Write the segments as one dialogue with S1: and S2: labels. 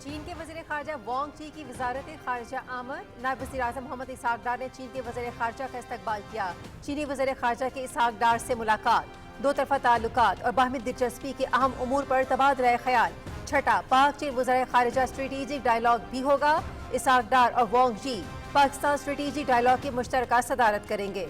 S1: چین کے وزیر خارجہ وانگ چی کی وزارت خارجہ آمد۔ نائب وزیر اعظم محمد اسحاق ڈار نے چین کے وزیر خارجہ کا استقبال کیا۔ چینی وزیر خارجہ کے اسحاق ڈار سے ملاقات، دو طرفہ تعلقات اور باہمی دلچسپی کے اہم امور پر تبادلہ خیال۔ چھٹا پاک چین وزرائے خارجہ اسٹریٹجک ڈائیلاگ بھی ہوگا۔ اسحاق ڈار اور وانگ چی پاکستان اسٹریٹجک ڈائیلاگ کی مشترکہ صدارت کریں گے۔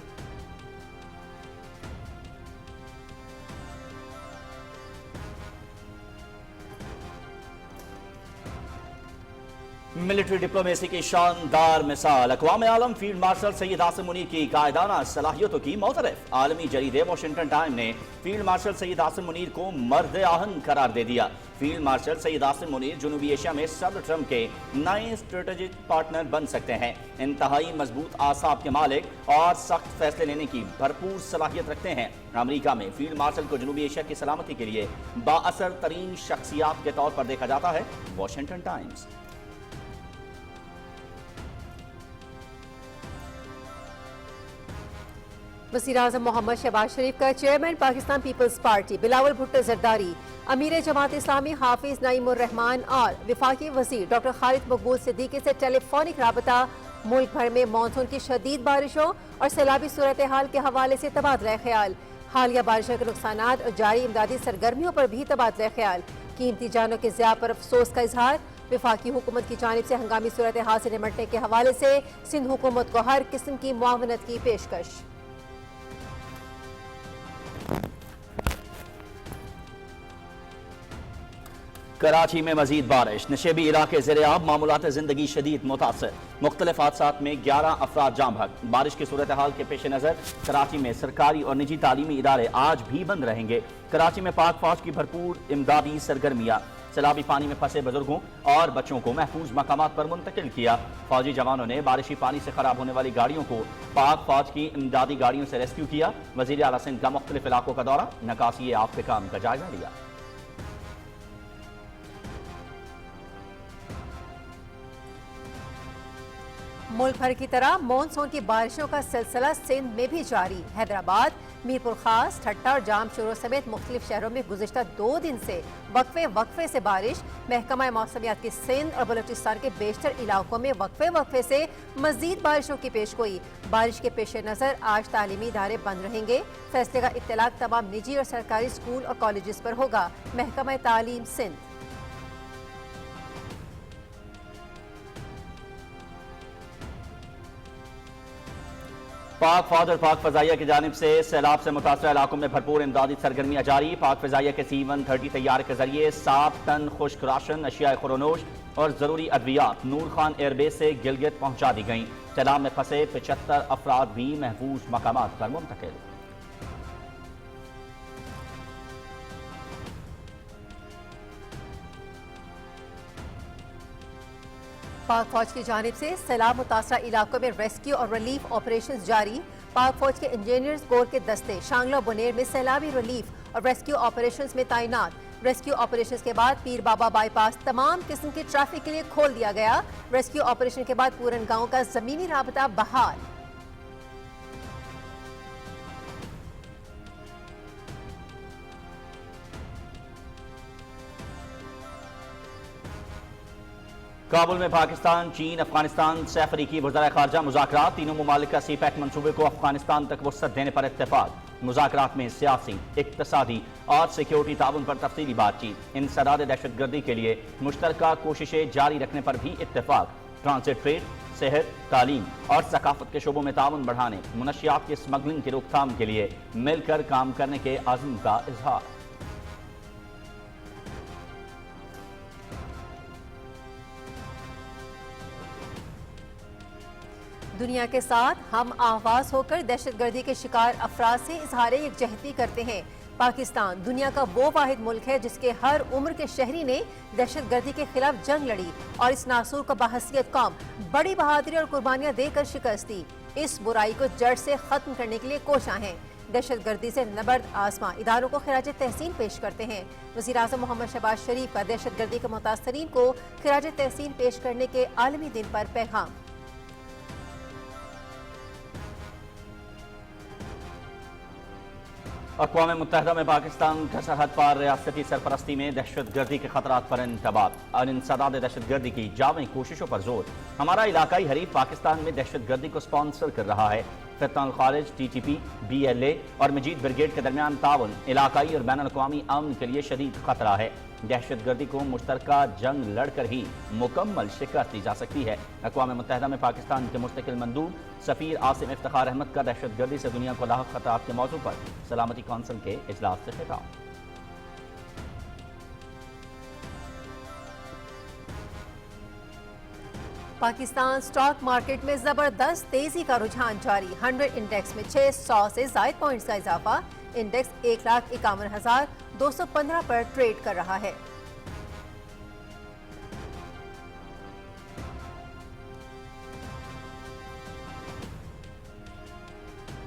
S2: ملٹری ڈپلومیسی کی شاندار مثال، اقوام عالم فیلڈ مارشل سید عاصم منیر کی قائدانہ صلاحیتوں کی معترف۔ عالمی جریدے واشنگٹن ٹائم نے فیلڈ مارشل سید عاصم منیر کو مرد آہن قرار دے دیا۔ فیلڈ مارشل سید عاصم منیر جنوبی ایشیا میں صدر ٹرمپ کے نئے اسٹریٹجک پارٹنر بن سکتے ہیں۔ انتہائی مضبوط اعصاب کے مالک اور سخت فیصلے لینے کی بھرپور صلاحیت رکھتے ہیں۔ امریکہ میں فیلڈ مارشل کو جنوبی ایشیا کی سلامتی کے لیے بااثر ترین شخصیات کے طور پر دیکھا جاتا ہے۔ Washington Times.
S1: وزیر اعظم محمد شہباز شریف کا چیئرمین پاکستان پیپلز پارٹی بلاول بھٹو زرداری، امیر جماعت اسلامی حافظ نعیم الرحمان اور وفاقی وزیر ڈاکٹر خالد مقبول صدیقی سے ٹیلی فونک رابطہ۔ ملک بھر میں مانسون کی شدید بارشوں اور سیلابی صورتحال کے حوالے سے تبادلہ خیال۔ حالیہ بارشوں کے نقصانات اور جاری امدادی سرگرمیوں پر بھی تبادلہ خیال۔ قیمتی جانوں کے ضیاع پر افسوس کا اظہار۔ وفاقی حکومت کی جانب سے ہنگامی صورتحال سے نمٹنے کے حوالے سے سندھ حکومت کو ہر قسم کی معاونت کی پیشکش۔
S2: کراچی میں مزید بارش، نشیبی علاقے زیر آب، معمولات زندگی شدید متاثر۔ مختلف حادثات میں 11 افراد جاں بحق۔ بارش کی صورتحال کے پیش نظر کراچی میں سرکاری اور نجی تعلیمی ادارے آج بھی بند رہیں گے۔ کراچی میں پاک فوج کی بھرپور امدادی سرگرمیاں، سیلابی پانی میں پھنسے بزرگوں اور بچوں کو محفوظ مقامات پر منتقل کیا۔ فوجی جوانوں نے بارشی پانی سے خراب ہونے والی گاڑیوں کو پاک فوج کی امدادی گاڑیوں سے ریسکیو کیا۔ وزیر اعلیٰ سندھ کا مختلف علاقوں کا دورہ، نکاسی آب کے کام کا جائزہ لیا۔
S1: ملک بھر کی طرح مانسون کی بارشوں کا سلسلہ سندھ میں بھی جاری۔ حیدرآباد، میرپور خاص، ٹھٹہ اور جام شورو سمیت مختلف شہروں میں گزشتہ 2 دن سے وقفے سے بارش۔ محکمہ موسمیات کی سندھ اور بلوچستان کے بیشتر علاقوں میں وقفے سے مزید بارشوں کی پیشگوئی۔ بارش کے پیش نظر آج تعلیمی ادارے بند رہیں گے۔ فیصلے کا اطلاق تمام نجی اور سرکاری اسکول اور کالجز پر ہوگا۔ محکمہ تعلیم سندھ۔
S2: پاک فوج اور پاک فضائیہ کی جانب سے سیلاب سے متاثرہ علاقوں میں بھرپور امدادی سرگرمیاں جاری۔ پاک فضائیہ کے C-130 طیارے کے ذریعے 7 ٹن خشک راشن، اشیاء خورونوش اور ضروری ادویات نور خان ایئر بیس سے گلگت پہنچا دی گئیں۔ سیلاب میں پھنسے 75 افراد بھی محفوظ مقامات پر منتقل۔
S1: پاک فوج کی جانب سے سیلاب متاثرہ علاقوں میں ریسکیو اور ریلیف آپریشنز جاری۔ پاک فوج کے انجینئرز کور کے دستے شانگلہ و بنیر میں سیلابی ریلیف اور ریسکیو آپریشنز میں تعینات۔ ریسکیو آپریشنز کے بعد پیر بابا بائی پاس تمام قسم کی ٹریفک کے لیے کھول دیا گیا۔ ریسکیو آپریشن کے بعد پورن گاؤں کا زمینی رابطہ بحال۔
S2: کابل میں پاکستان، چین، افغانستان سے افریقی وزرائے خارجہ مذاکرات۔ تینوں ممالک کا C-PAC منصوبے کو افغانستان تک وسعت دینے پر اتفاق۔ مذاکرات میں سیاسی، اقتصادی اور سیکیورٹی تعاون پر تفصیلی بات چیت۔ انسداد دہشت گردی کے لیے مشترکہ کوششیں جاری رکھنے پر بھی اتفاق۔ ٹرانزٹ ٹریڈ، صحت، تعلیم اور ثقافت کے شعبوں میں تعاون بڑھانے، منشیات کی اسمگلنگ کی روک تھام کے لیے مل کر کام کرنے کے عزم کا اظہار۔
S1: دنیا کے ساتھ ہم آواز ہو کر دہشت گردی کے شکار افراد سے اظہار یکجہتی کرتے ہیں۔ پاکستان دنیا کا وہ واحد ملک ہے جس کے ہر عمر کے شہری نے دہشت گردی کے خلاف جنگ لڑی اور اس ناسور کو بحیثیت قوم بڑی بہادری اور قربانیاں دے کر شکست دی۔ اس برائی کو جڑ سے ختم کرنے کے لیے کوشاں ہیں۔ دہشت گردی سے نبرد آزما اداروں کو خراج تحسین پیش کرتے ہیں۔ وزیر اعظم محمد شہباز شریف کا دہشت گردی کے متاثرین کو خراج تحسین پیش کرنے کے عالمی دن پر پیغام۔
S2: अक़वाम मुत्तहिदा में पाकिस्तान का सरहद पार रियासती सरपरस्ती में दहशत गर्दी के खतरात पर इंतबाह और इंसदाद दहशत गर्दी की जावी कोशिशों पर जोर। हमारा इलाकाई हरीफ पाकिस्तान में दहशत गर्दी को स्पॉन्सर कर रहा है। फितनाल खारिज, TTP, BLA और मजीद ब्रिगेड के दरमियान ताउन इलाकाई और बैनुल अक़वामी अमन के लिए शदीद खतरा है। दहशत गर्दी को मुश्तरका जंग लड़कर ही मुकम्मल शिकस्त दी जा सकती है। अक़वाम मुत्तहिदा में पाकिस्तान के मुस्तकिल मंदूब सफ़ीर आसिम इफ्तिखार अहमद का दहशत गर्दी से दुनिया को लाहक खतरात के मौजू पर सलामती कौंसिल के इजलास से खिताब।
S1: पाकिस्तान स्टॉक मार्केट में जबरदस्त तेजी का रुझान जारी। 100 इंडेक्स में 600 से ज़ायद पॉइंट्स का इजाफा। इंडेक्स 1,51,215 पर ट्रेड कर रहा है।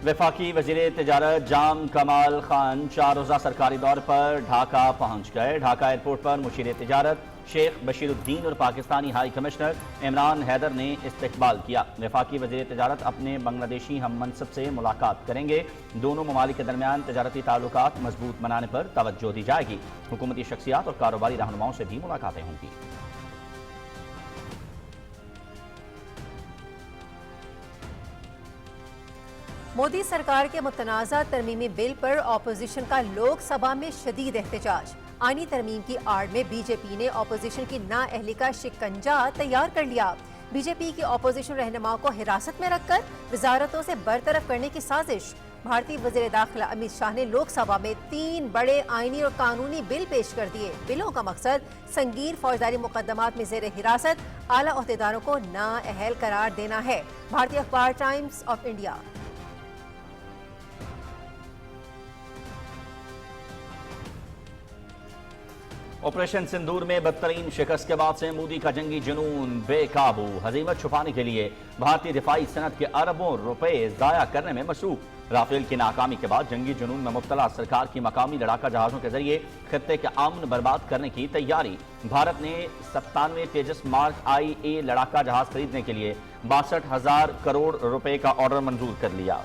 S2: वफाकी वज़ीर तिजारत जाम कमाल खान 4 रोज़ा सरकारी दौर पर ढाका पहुँच गए। ढाका एयरपोर्ट पर मुशीर तिजारत शेख बशीरुद्दीन और पाकिस्तानी हाई कमिश्नर इमरान हैदर ने इस्तकबाल किया। वफाकी वज़ीर तिजारत अपने बांग्लादेशी हम मनसब से मुलाकात करेंगे। दोनों ममालिक के दरमियान तिजारती ताल्लुकात मजबूत बनाने पर तवज्जो दी जाएगी। हुकूमती शख्सियात और कारोबारी रहनुमाओं से भी मुलाकातें होंगी।
S1: मोदी सरकार के मुतनाज़ा तरमीमी बिल पर अपोजिशन का लोकसभा में शदीद एहतजाज। आईनी तरमीम की आड़ में बीजेपी ने अपोजिशन की नाअहली का शिकंजा तैयार कर लिया। बीजेपी की अपोजिशन रहनुमाओं को हिरासत में रखकर वजारतों से बरतरफ करने की साजिश। भारतीय वज़ीर दाखिला अमित शाह ने लोकसभा में 3 बड़े आईनी और कानूनी बिल पेश कर दिए। बिलों का मकसद संगीन फौजदारी मुकदमात में ज़ेर हिरासत आला ओहदेदारों को नाअहल करार देना है। भारतीय अखबार टाइम्स ऑफ इंडिया।
S2: ऑपरेशन सिंदूर में बदतरीन शिकस्त के बाद से मोदी का जंगी जुनून बेकाबू। हजीमत छुपाने के लिए भारतीय दिफाई सनत के अरबों रुपए जाया करने में मसरूफ। राफेल की नाकामी के बाद जंगी जुनून में मुब्तला सरकार की मकामी लड़ाका जहाजों के जरिए खत्ते के अमन बर्बाद करने की तैयारी। भारत ने 97 तेजस मार्क IA लड़ाका जहाज खरीदने के लिए 62,000 करोड़ रुपए का ऑर्डर मंजूर कर लिया।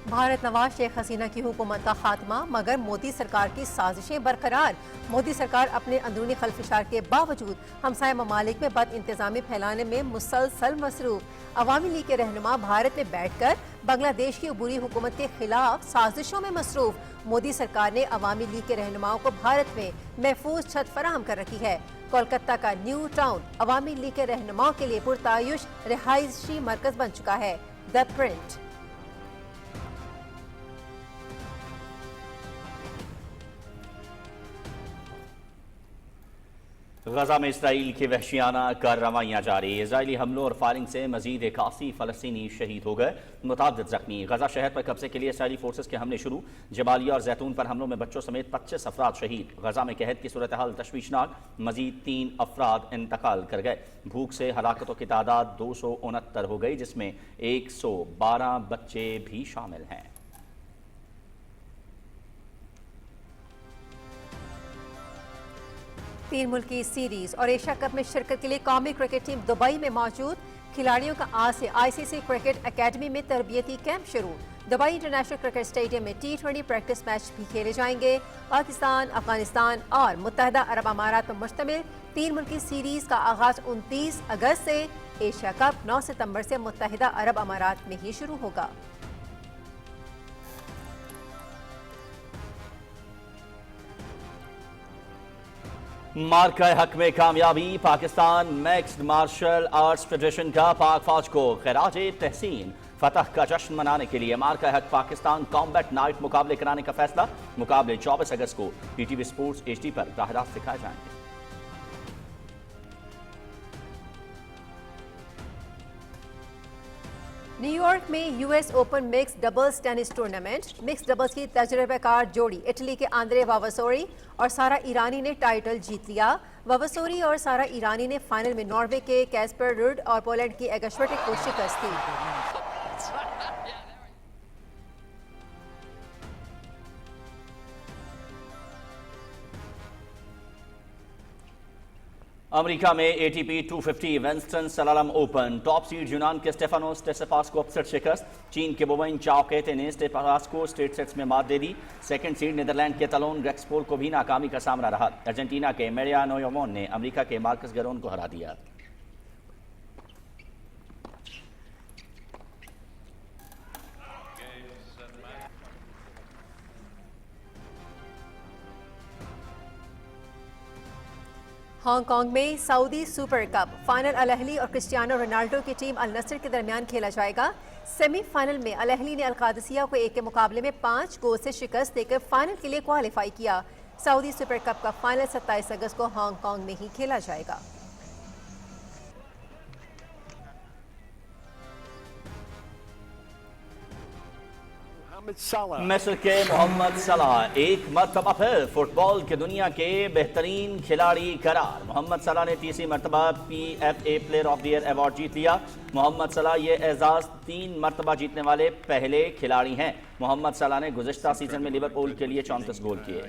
S1: भारत नवाज शेख हसीना की हुकूमत का खात्मा, मगर मोदी सरकार की साजिशें बरकरार। मोदी सरकार अपने अंदरूनी खलफिशार के बावजूद हमसाया ममालिक में बद इंतजामी फैलाने में मुसलसल मसरूफ। अवामी लीग के रहनुमा भारत में बैठकर बांग्लादेश की अबूरी हुकूमत के खिलाफ साजिशों में मसरूफ। मोदी सरकार ने अवामी लीग के रहनुमाओं को भारत में महफूज छत फराहम कर रखी है। कोलकाता का न्यू टाउन अवामी लीग के रहनुमाओं के लिए पुरतायुश रिहायशी मरकज बन चुका है। The print.
S2: गजा में इसराइल की वहशियाना कार्रवाइयाँ जारी। इजरायली हमलों और फायरिंग से मजीद 81 फलस्तीनी शहीद हो गए, मुताबिक जख्मी। गजा शहर पर कब्जे के लिए इसराइली फोर्सेस के हमले शुरू। जबालिया और जैतून पर हमलों में बच्चों समेत 25 अफराद शहीद। गजा में कहत की सूरत हाल तशवीशनाक, मजीद 3 अफराद इंतकाल कर गए। भूख से हलाकतों की तादाद 269 हो गई, जिसमें 112 बच्चे भी शामिल हैं।
S1: तीन मुल्की सीरीज और एशिया कप में शिरकत के लिए कौमी क्रिकेट टीम दुबई में मौजूद। खिलाड़ियों का आज से ICC क्रिकेट एकेडमी में तरबियती कैंप शुरू। दुबई इंटरनेशनल क्रिकेट स्टेडियम में T20 प्रैक्टिस मैच भी खेले जाएंगे। पाकिस्तान, अफगानिस्तान और मुत्तहिदा अरब अमारात पर मुश्तमिल तीन मुल्की सीरीज का आगाज 29 अगस्त से, एशिया कप 9 सितंबर से मुत्तहिदा अरब अमारात में ही शुरू होगा।
S2: मार्का हक में कामयाबी। Pakistan mixed martial arts federation का पाक फौज को खिराज तहसीन। फतह का जश्न मनाने के लिए मार्का हक पाकिस्तान कॉम्बैट नाइट मुकाबले कराने का फैसला। मुकाबले 24 अगस्त को PTV स्पोर्ट्स HD पर राह रास्त सिखाए जाएंगे।
S1: न्यूयॉर्क में US open mix doubles tennis tournament. Mix doubles की तजुर्बेकार जोड़ी इटली के आंद्रे वावासोरी और सारा ईरानी ने टाइटल जीत लिया। वावासोरी और सारा ईरानी ने फाइनल में नॉर्वे के कैस्पर रुड और पोलैंड की एगा स्विएटेक को शिकस्त दी।
S2: امریکہ میں ATP 250 وینسٹن slalom open top sad یونان کے اسٹیفانوس ٹیسیفاس کو اپسٹ شکست. چین کے بوبین چاو کہتے نے اسٹیفانوس کو اسٹریٹ سیٹس میں مات دے دی. سیکنڈ سیڈ نیدرلینڈ کے تلون گریکسپول کو بھی ناکامی کا سامنا رہا. ارجنٹینا کے میریانو یومون نے امریکہ کے مارکس گرون کو ہرا دیا.
S1: ہانگ کانگ میں سعودی سپر کپ فائنل الاہلی اور کرسٹیانو رونالڈو کی ٹیم النصر کے درمیان کھیلا جائے گا. سیمی فائنل میں الاہلی نے القادسیہ کو 1 کے مقابلے میں 5 گول سے شکست دے کر فائنل کے لیے کوالیفائی کیا. سعودی سپر کپ کا فائنل 27 اگست کو ہانگ کانگ میں ہی کھیلا جائے گا.
S2: مصر کے محمد صلاح ایک مرتبہ پھر فٹ بال کی دنیا کے بہترین کھلاڑی قرار. محمد صلاح نے تیسری مرتبہ PFA player of the year award جیت لیا. محمد صلاح یہ اعزاز 3 مرتبہ جیتنے والے پہلے کھلاڑی ہیں. محمد صلاح نے گزشتہ سیزن میں لیورپول کے لیے 34 گول کیے.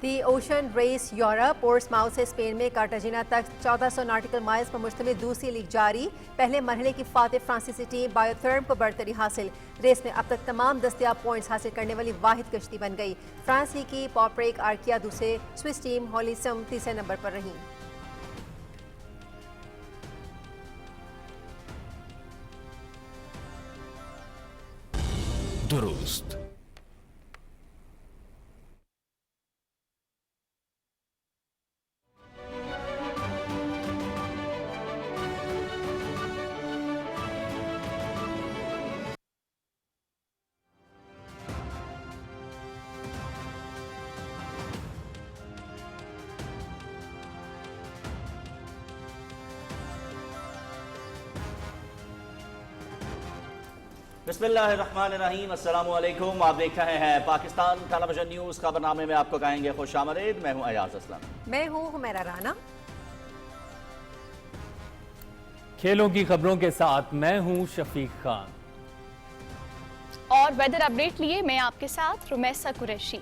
S1: The ocean race Europe Portsmouth سے اسپین میں کارٹاجینا تک 1400 ناٹیکل مائلز پر مشتمل دوسری لیگ جاری. پہلے مرحلے کی فاتح فرانسیسی ٹیم بایوتھرم کو برتری حاصل. ریس میں اب تک تمام دستیاب پوائنٹس حاصل کرنے والی واحد کشتی بن گئی. فرانس ہی کی پاپریک آرکیا دوسرے، سوئس ٹیم ہولیسم تیسرے نمبر پر رہی.
S3: درست
S2: بسم اللہ الرحمن الرحیم. السلام علیکم. آپ دیکھ رہے ہیں پاکستان ٹیلی ویژن نیوز. خبرنامے میں آپ کو کہیں گے خوش آمدید. میں ہوں ایاز اسلم.
S1: میں ہوں حمیرہ رانا.
S4: کھیلوں کی خبروں کے ساتھ میں ہوں شفیق خان.
S5: اور ویدر اپڈیٹ لیے میں آپ کے ساتھ رمیسہ قریشی.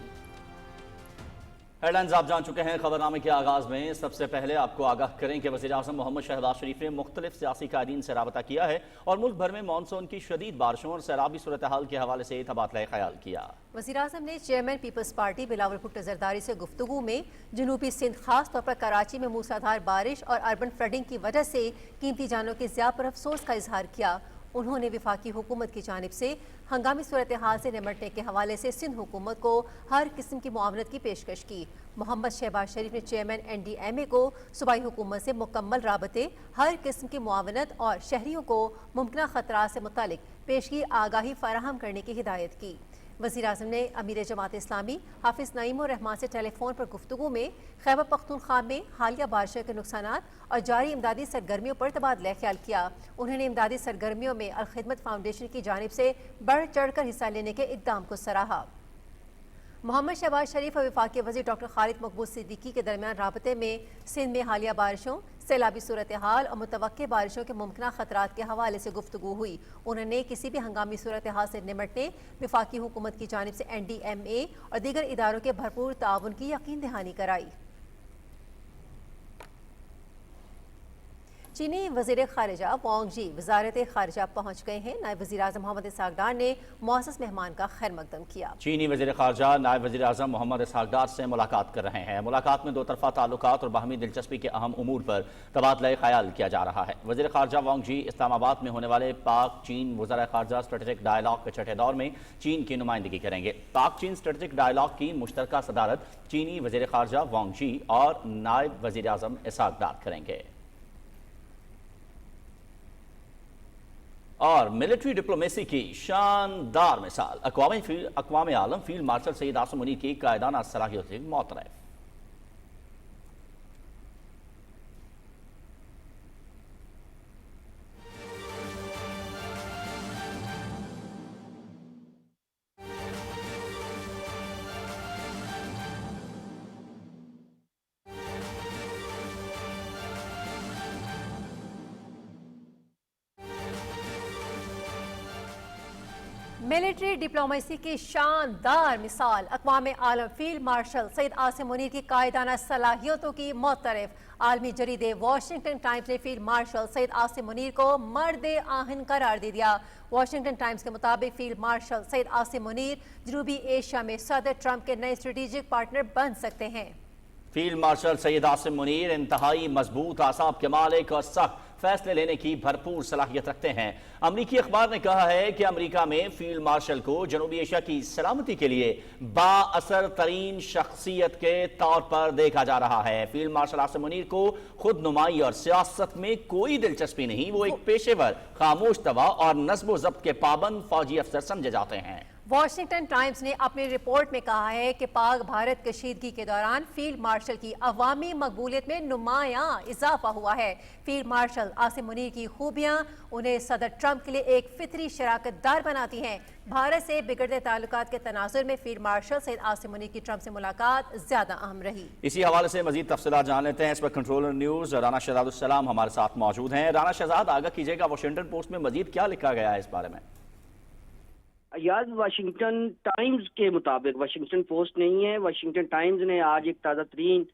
S2: ہیڈ لائنز آپ جان چکے ہیں. خبرنامے کے آغاز میں سب سے پہلے آپ کو آگاہ کریں کہ وزیر اعظم محمد شہباز شریف نے مختلف سیاسی قائدین سے رابطہ کیا ہے اور ملک بھر میں مانسون کی شدید بارشوں اور سیلابی صورتحال کے حوالے سے تبادلہ خیال کیا.
S1: وزیر اعظم نے چیئرمین پیپلز پارٹی بلاول بھٹو زرداری سے گفتگو میں جنوبی سندھ خاص طور پر کراچی میں موسلادھار بارش اور اربن فلڈنگ کی وجہ سے قیمتی جانوں کے ضیاع پر افسوس کا اظہار کیا. انہوں نے وفاقی حکومت کی جانب سے ہنگامی صورتحال سے نمٹنے کے حوالے سے سندھ حکومت کو ہر قسم کی معاونت کی پیشکش کی. محمد شہباز شریف نے چیئرمین NDMA کو صوبائی حکومت سے مکمل رابطے، ہر قسم کی معاونت اور شہریوں کو ممکنہ خطرات سے متعلق پیشگی آگاہی فراہم کرنے کی ہدایت کی. وزیر اعظم نے امیر جماعت اسلامی حافظ نعیم الرحمان سے ٹیلی فون پر گفتگو میں خیبر پختونخوا میں حالیہ بارشوں کے نقصانات اور جاری امدادی سرگرمیوں پر تبادلہ خیال کیا. انہوں نے امدادی سرگرمیوں میں الخدمت فاؤنڈیشن کی جانب سے بڑھ چڑھ کر حصہ لینے کے اقدام کو سراہا. محمد شہباز شریف اور وفاقی وزیر ڈاکٹر خالد مقبول صدیقی کے درمیان رابطے میں سندھ میں حالیہ بارشوں، سیلابی صورتحال اور متوقع بارشوں کے ممکنہ خطرات کے حوالے سے گفتگو ہوئی. انہوں نے کسی بھی ہنگامی صورتحال سے نمٹنے وفاقی حکومت کی جانب سے NDMA اور دیگر اداروں کے بھرپور تعاون کی یقین دہانی کرائی. چینی وزیر خارجہ وانگ جی وزارت خارجہ پہنچ گئے ہیں. نائب وزیر اعظم محمد اسحاق ڈار نے معزز مہمان کا خیر مقدم کیا.
S2: چینی وزیر خارجہ نائب وزیر اعظم محمد اسحاق ڈار سے ملاقات کر رہے ہیں. ملاقات میں دو طرفہ تعلقات اور باہمی دلچسپی کے اہم امور پر تبادلہ خیال کیا جا رہا ہے. وزیر خارجہ وانگ جی اسلام آباد میں ہونے والے پاک چین وزراء خارجہ اسٹریٹجک ڈائیلاگ کے چھٹے دور میں چین کی نمائندگی کریں گے. پاک چین اسٹریٹجک ڈائیلاگ کی مشترکہ صدارت چینی وزیر خارجہ وانگ جی اور نائب وزیر اعظم اسحاق ڈار کریں گے. اور ملٹری ڈپلومیسی کی شاندار مثال اقوام عالم فیلڈ مارشل سید عاصم منیر کی قائدانہ صلاحیت سے معترف.
S1: मिलिट्री डिप्लोमेसी की शानदार मिसाल अक़वाम आलम फील्ड मार्शल सईद आसिम मुनीर की कायदाना सलाहियतों की मोतरफ। आलमी जरीदे वाशिंगटन टाइम्स ने फील्ड मार्शल सईद आसिम मुनीर को मर्द आहन करार दे दिया। वाशिंगटन टाइम्स के मुताबिक फील्ड मार्शल सईद आसिम मुनीर जनूबी एशिया में सदर ट्रंप के नए स्ट्रेटेजिक पार्टनर बन सकते हैं।
S2: फील्ड मार्शल सैयद आसिम मुनीर इंतहाई मजबूत आसाब के मालिक और सख्त फैसले लेने की भरपूर सलाहियत रखते हैं। अमरीकी अखबार ने कहा है कि अमरीका में फील्ड मार्शल को जनूबी एशिया की सलामती के लिए बाअसर तरीन शख्सियत के तौर पर देखा जा रहा है। फील्ड मार्शल आसिम मुनीर को खुद नुमाई और सियासत में कोई दिलचस्पी नहीं, वो एक पेशेवर, खामोश तवा और नस्ब ज़ब्त के पाबंद फौजी अफसर समझे जाते हैं।
S1: वाशिंगटन टाइम्स ने अपनी रिपोर्ट में कहा है कि पाक भारत कशीदगी के दौरान फील्ड मार्शल की अवामी मकबूलियत में नुमायां इजाफा हुआ है। फील्ड मार्शल आसिम मुनीर की खूबियां उन्हें सदर ट्रंप के लिए एक फितरी शराकतदार बनाती हैं। भारत से बिगड़ते ताल्लुकात के तनाजुर में फील्ड मार्शल सईद आसिम मुनीर की ट्रंप से मुलाकात ज्यादा अहम रही।
S2: इसी हवाले से मजीद तफसीलात जान लेते हैं। इस पर कंट्रोलर न्यूज राना शहजाद हमारे साथ मौजूद हैं। राना शहजाद, आगाह कीजिएगा, वाशिंगटन पोस्ट में मजीद क्या लिखा गया है इस बारे में?
S3: याद वाशिंगटन टाइम्स के मुताबिक, वाशिंगटन पोस्ट नहीं है, वाशिंगटन टाइम्स ने आज एक ताज़ा तरीन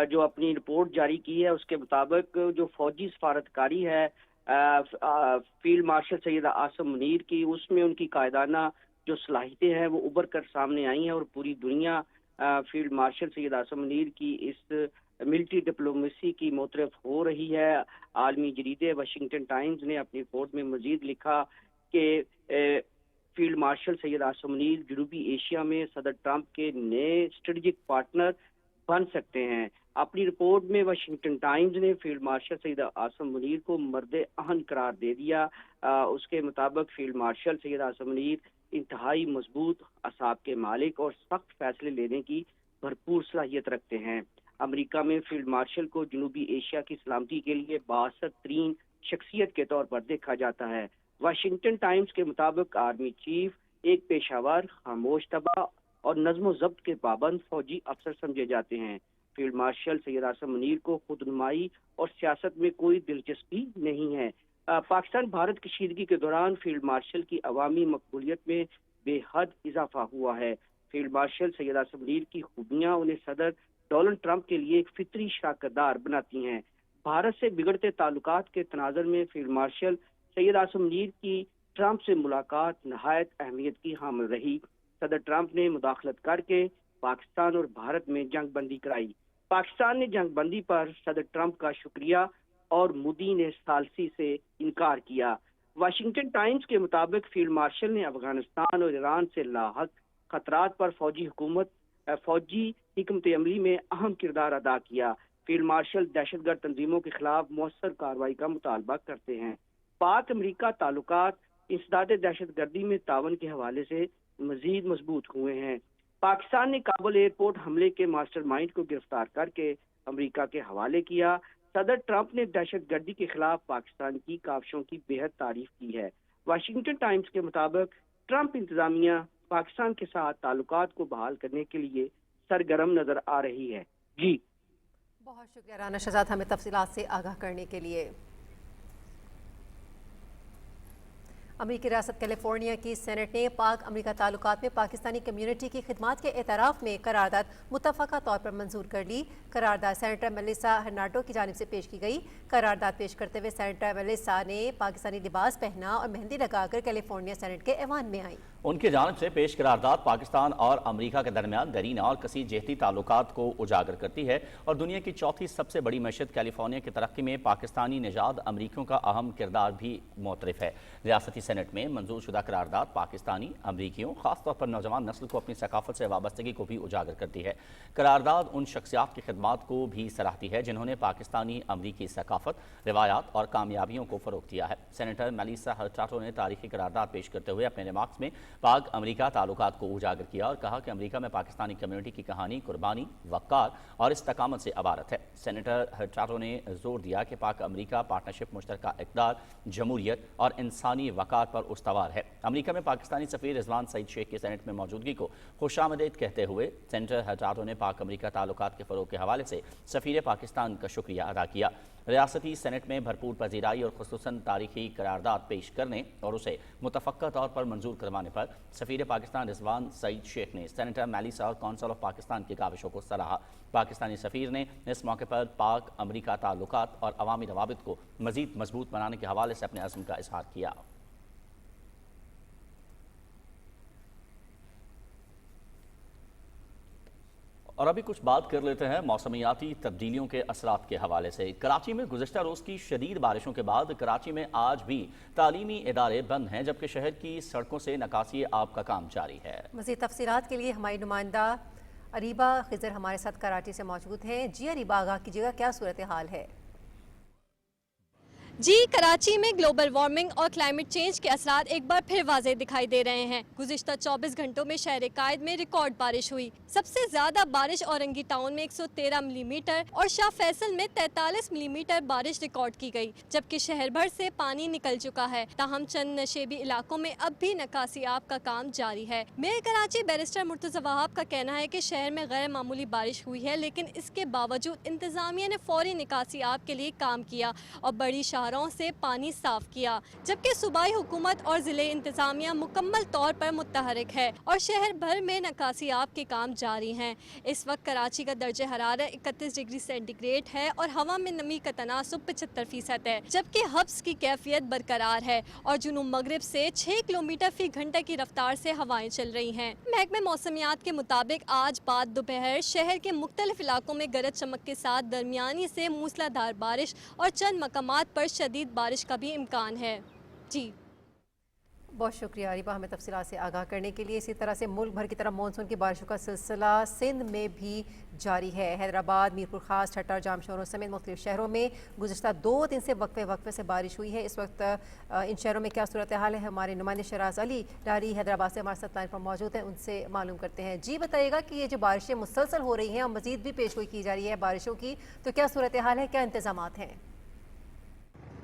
S3: जो अपनी रिपोर्ट जारी की है उसके मुताबिक जो फौजी सफारतकारी है फील्ड मार्शल सैयद आसिम मुनीर की, उसमें उनकी कायदाना जो सलाहियतें हैं वो उभर कर सामने आई हैं और पूरी दुनिया फील्ड मार्शल सैयद आसिम मुनीर की इस मिलिट्री डिप्लोमेसी की मोतरफ हो रही है। आलमी जरीदे वाशिंगटन टाइम्स ने अपनी रिपोर्ट में मजीद लिखा कि फील्ड मार्शल सैयद आसिम मुनीर जनूबी एशिया में सदर ट्रंप के नए स्ट्रेटेजिक पार्टनर बन सकते हैं। अपनी रिपोर्ट में वाशिंगटन टाइम्स ने फील्ड मार्शल सैयद आसिम मुनीर को मर्द अहन करार दे दिया। उसके मुताबिक फील्ड मार्शल सैयद आसिम मुनीर इंतहाई मजबूत असाब के मालिक और सख्त फैसले लेने की भरपूर सलाहियत रखते हैं। अमेरिका में फील्ड मार्शल को जनूबी एशिया की सलामती के लिए बाअसर तरीन शख्सियत के तौर पर देखा जाता है। वाशिंगटन टाइम्स के मुताबिक आर्मी चीफ एक पेशावर, खामोश तबा और नज्म ज़ब्त के पाबंद फौजी अफसर समझे जाते हैं। फील्ड मार्शल सैयद आसिम मुनीर को खुद नुमाई और सियासत में कोई दिलचस्पी नहीं है। पाकिस्तान भारत कशीदगी के दौरान फील्ड मार्शल की अवामी मकबूलियत में बेहद इजाफा हुआ है। फील्ड मार्शल सैयद आसिम मुनीर की खूबियां उन्हें सदर डोनाल्ड ट्रंप के लिए एक फितरी शराकतदार बनाती हैं। भारत से बिगड़ते ताल्लुकात के तनाजुर में फील्ड मार्शल सैयद आसिम मुनीर की ट्रंप से मुलाकात नहायत अहमियत की हामिल रही। सदर ट्रंप ने मुदाखलत करके पाकिस्तान और भारत में जंग बंदी कराई। पाकिस्तान ने जंग बंदी पर सदर ट्रंप का शुक्रिया और मोदी ने सालसी से इनकार किया। वाशिंगटन टाइम्स के मुताबिक फील्ड मार्शल ने अफगानिस्तान और ईरान से लाहक खतरात पर फौजी हिकमत अमली में अहम किरदार अदा किया। फील्ड मार्शल दहशतगर्द तंजीमों के खिलाफ मौसर कार्रवाई का मुतालबा करते हैं। पाक अमरीका ताल्लुकात इंसदाद दहशतगर्दी में तावन के हवाले से मजीद मजबूत हुए हैं। पाकिस्तान ने काबुल एयरपोर्ट हमले के मास्टरमाइंड को गिरफ्तार करके अमरीका के हवाले किया। सदर ट्रंप ने दहशतगर्दी के खिलाफ पाकिस्तान की काविशों की बेहद तारीफ की है। वाशिंगटन टाइम्स के मुताबिक ट्रंप इंतजामिया पाकिस्तान के साथ ताल्लुकात को बहाल करने के लिए सरगर्म नजर आ रही है। जी
S1: बहुत शुक्रिया राना शहजाद, हमें तफसीलात से आगाह करने के लिए। अमेरिकी रियासत कैलिफोर्निया की सेनेट ने पाक अमेरिका ताल्लुकात में पाकिस्तानी कम्युनिटी की खिदमात के एतराफ़ में करारदाद मुतफ़क़ा तौर पर मंजूर कर ली। करारदाद सेनेटर मेलिसा हर्नांडो की जानिब से पेश की गई। करारदाद पेश करते हुए सेनेटर मेलिसा ने पाकिस्तानी लिबास पहना और मेहंदी लगाकर कैलिफोर्निया सेनेट के ऐवान में आई।
S2: उनकी जानिब से पेश करारदाद पाकिस्तान और अमरीका के दरमियान दरीना और कसी जहती ताल्लुकात को उजागर करती है और दुनिया की चौथी सबसे बड़ी मशहद कैलिफोर्निया की तरक्की में पाकिस्तानी निजात अमरीकियों का अहम किरदार भी मोतरफ है। रियासती सेनेट में मंजूर शुदा करारदाद पाकिस्तानी अमरीकियों, खासतौर पर नौजवान नस्ल को अपनी सकाफत से वाबस्तगी को भी उजागर करती है। करारदाद उन शख्सियात की खिदमात को भी सराहती है जिन्होंने पाकिस्तानी अमरीकी सकाफत, रिवायात और कामयाबियों को फ़रोग़ दिया है। सेनेटर मेलिसा हर्नांडो ने तारीखी करारदाद पेश करते हुए अपने रिमार्क्स में पाक अमरीका ताल्लुकात को उजागर किया और कहा कि अमरीका में पाकिस्तानी कम्युनिटी की कहानी कुर्बानी, वक़ार और इस्तकामत से अबारत है। सेनेटर हर्नांडो ने जोर दिया कि पाक अमरीका पार्टनरशिप मुश्तरका इक़दार, जमहूरियत और इंसानी वक़ार کردار پر استوار ہے۔ امریکہ میں پاکستانی سفیر رضوان سعید شیخ کی سینٹ میں موجودگی کو خوش آمدید کہتے ہوئے سینیٹر ہرٹاڈو نے پاک امریکہ تعلقات کے فروغ کے حوالے سے سفیر پاکستان کا شکریہ ادا کیا۔ ریاستی سینٹ میں بھرپور پذیرائی اور خصوصاً تاریخی قرارداد پیش کرنے اور اسے متفقہ طور پر منظور کروانے پر سفیر پاکستان رضوان سعید شیخ نے سینیٹر میلیسا اور کونسل آف پاکستان کی کاوشوں کو سراہا۔ پاکستانی سفیر نے اس موقع پر پاک امریکہ تعلقات اور عوامی روابط کو مزید مضبوط بنانے کے حوالے سے اپنے عزم کا اظہار کیا۔ اور ابھی کچھ بات کر لیتے ہیں موسمیاتی تبدیلیوں کے اثرات کے حوالے سے۔ کراچی میں گزشتہ روز کی شدید بارشوں کے بعد کراچی میں آج بھی تعلیمی ادارے بند ہیں، جبکہ شہر کی سڑکوں سے نکاسی آب کا کام جاری ہے۔
S1: مزید تفصیلات کے لیے ہماری نمائندہ اریبہ خضر ہمارے ساتھ کراچی سے موجود ہیں۔ جی اریبہ، آگاہ کیجیے گا کیا صورتحال ہے؟
S6: جی، کراچی میں گلوبل وارمنگ اور کلائمیٹ چینج کے اثرات ایک بار پھر واضح دکھائی دے رہے ہیں۔ گزشتہ 24 گھنٹوں میں شہر قائد میں ریکارڈ بارش ہوئی۔ سب سے زیادہ بارش اورنگی ٹاؤن میں 113 ملی میٹر اور شاہ فیصل میں 43 ملی میٹر بارش ریکارڈ کی گئی، جبکہ شہر بھر سے پانی نکل چکا ہے۔ تاہم چند نشیبی علاقوں میں اب بھی نکاسی آب کا کام جاری ہے۔ میئر کراچی بیرسٹر مرتضی وہاب کا کہنا ہے کہ شہر میں غیر معمولی بارش ہوئی ہے، لیکن اس کے باوجود انتظامیہ نے فوری نکاسی آب کے لیے کام کیا اور بڑی شاہراہوں سے پانی صاف کیا، جبکہ صوبائی حکومت اور ضلع انتظامیہ مکمل طور پر متحرک ہے اور شہر بھر میں نکاسی آب کے کام جاری ہیں۔ اس وقت کراچی کا درجہ حرارت 31 ڈگری سینٹی گریڈ ہے اور ہوا میں نمی کا تناسب 75% ہے، جبکہ حبس کی کیفیت برقرار ہے اور جنوب مغرب سے 6 کلومیٹر فی گھنٹہ کی رفتار سے ہوائیں چل رہی ہیں۔ محکمہ موسمیات کے مطابق آج بعد دوپہر شہر کے مختلف علاقوں میں گرج چمک کے ساتھ درمیانی سے موسلادھار بارش اور چند مقامات پر شدید بارش کا بھی امکان ہے۔ جی
S1: بہت شکریہ اریبہ ہمیں تفصیلات سے آگاہ کرنے کے لیے۔ اسی طرح سے ملک بھر کی طرف مانسون کی بارشوں کا سلسلہ سندھ میں بھی جاری ہے۔ حیدرآباد، میرپور خاص، ٹھٹہ اور جامشورو سمیت مختلف شہروں میں گزشتہ 2 دن سے وقفے سے بارش ہوئی ہے۔ اس وقت ان شہروں میں کیا صورتحال ہے، ہمارے نمائندے شراز علی ڈاری حیدرآباد سے ہمارے ساتھ لائن پر موجود ہیں، ان سے معلوم کرتے ہیں۔ جی بتائیے گا کہ یہ جو بارشیں مسلسل ہو رہی ہیں اور مزید بھی پیشگوئی کی جا رہی ہے بارشوں کی، تو کیا صورتحال ہے، کیا انتظامات ہیں؟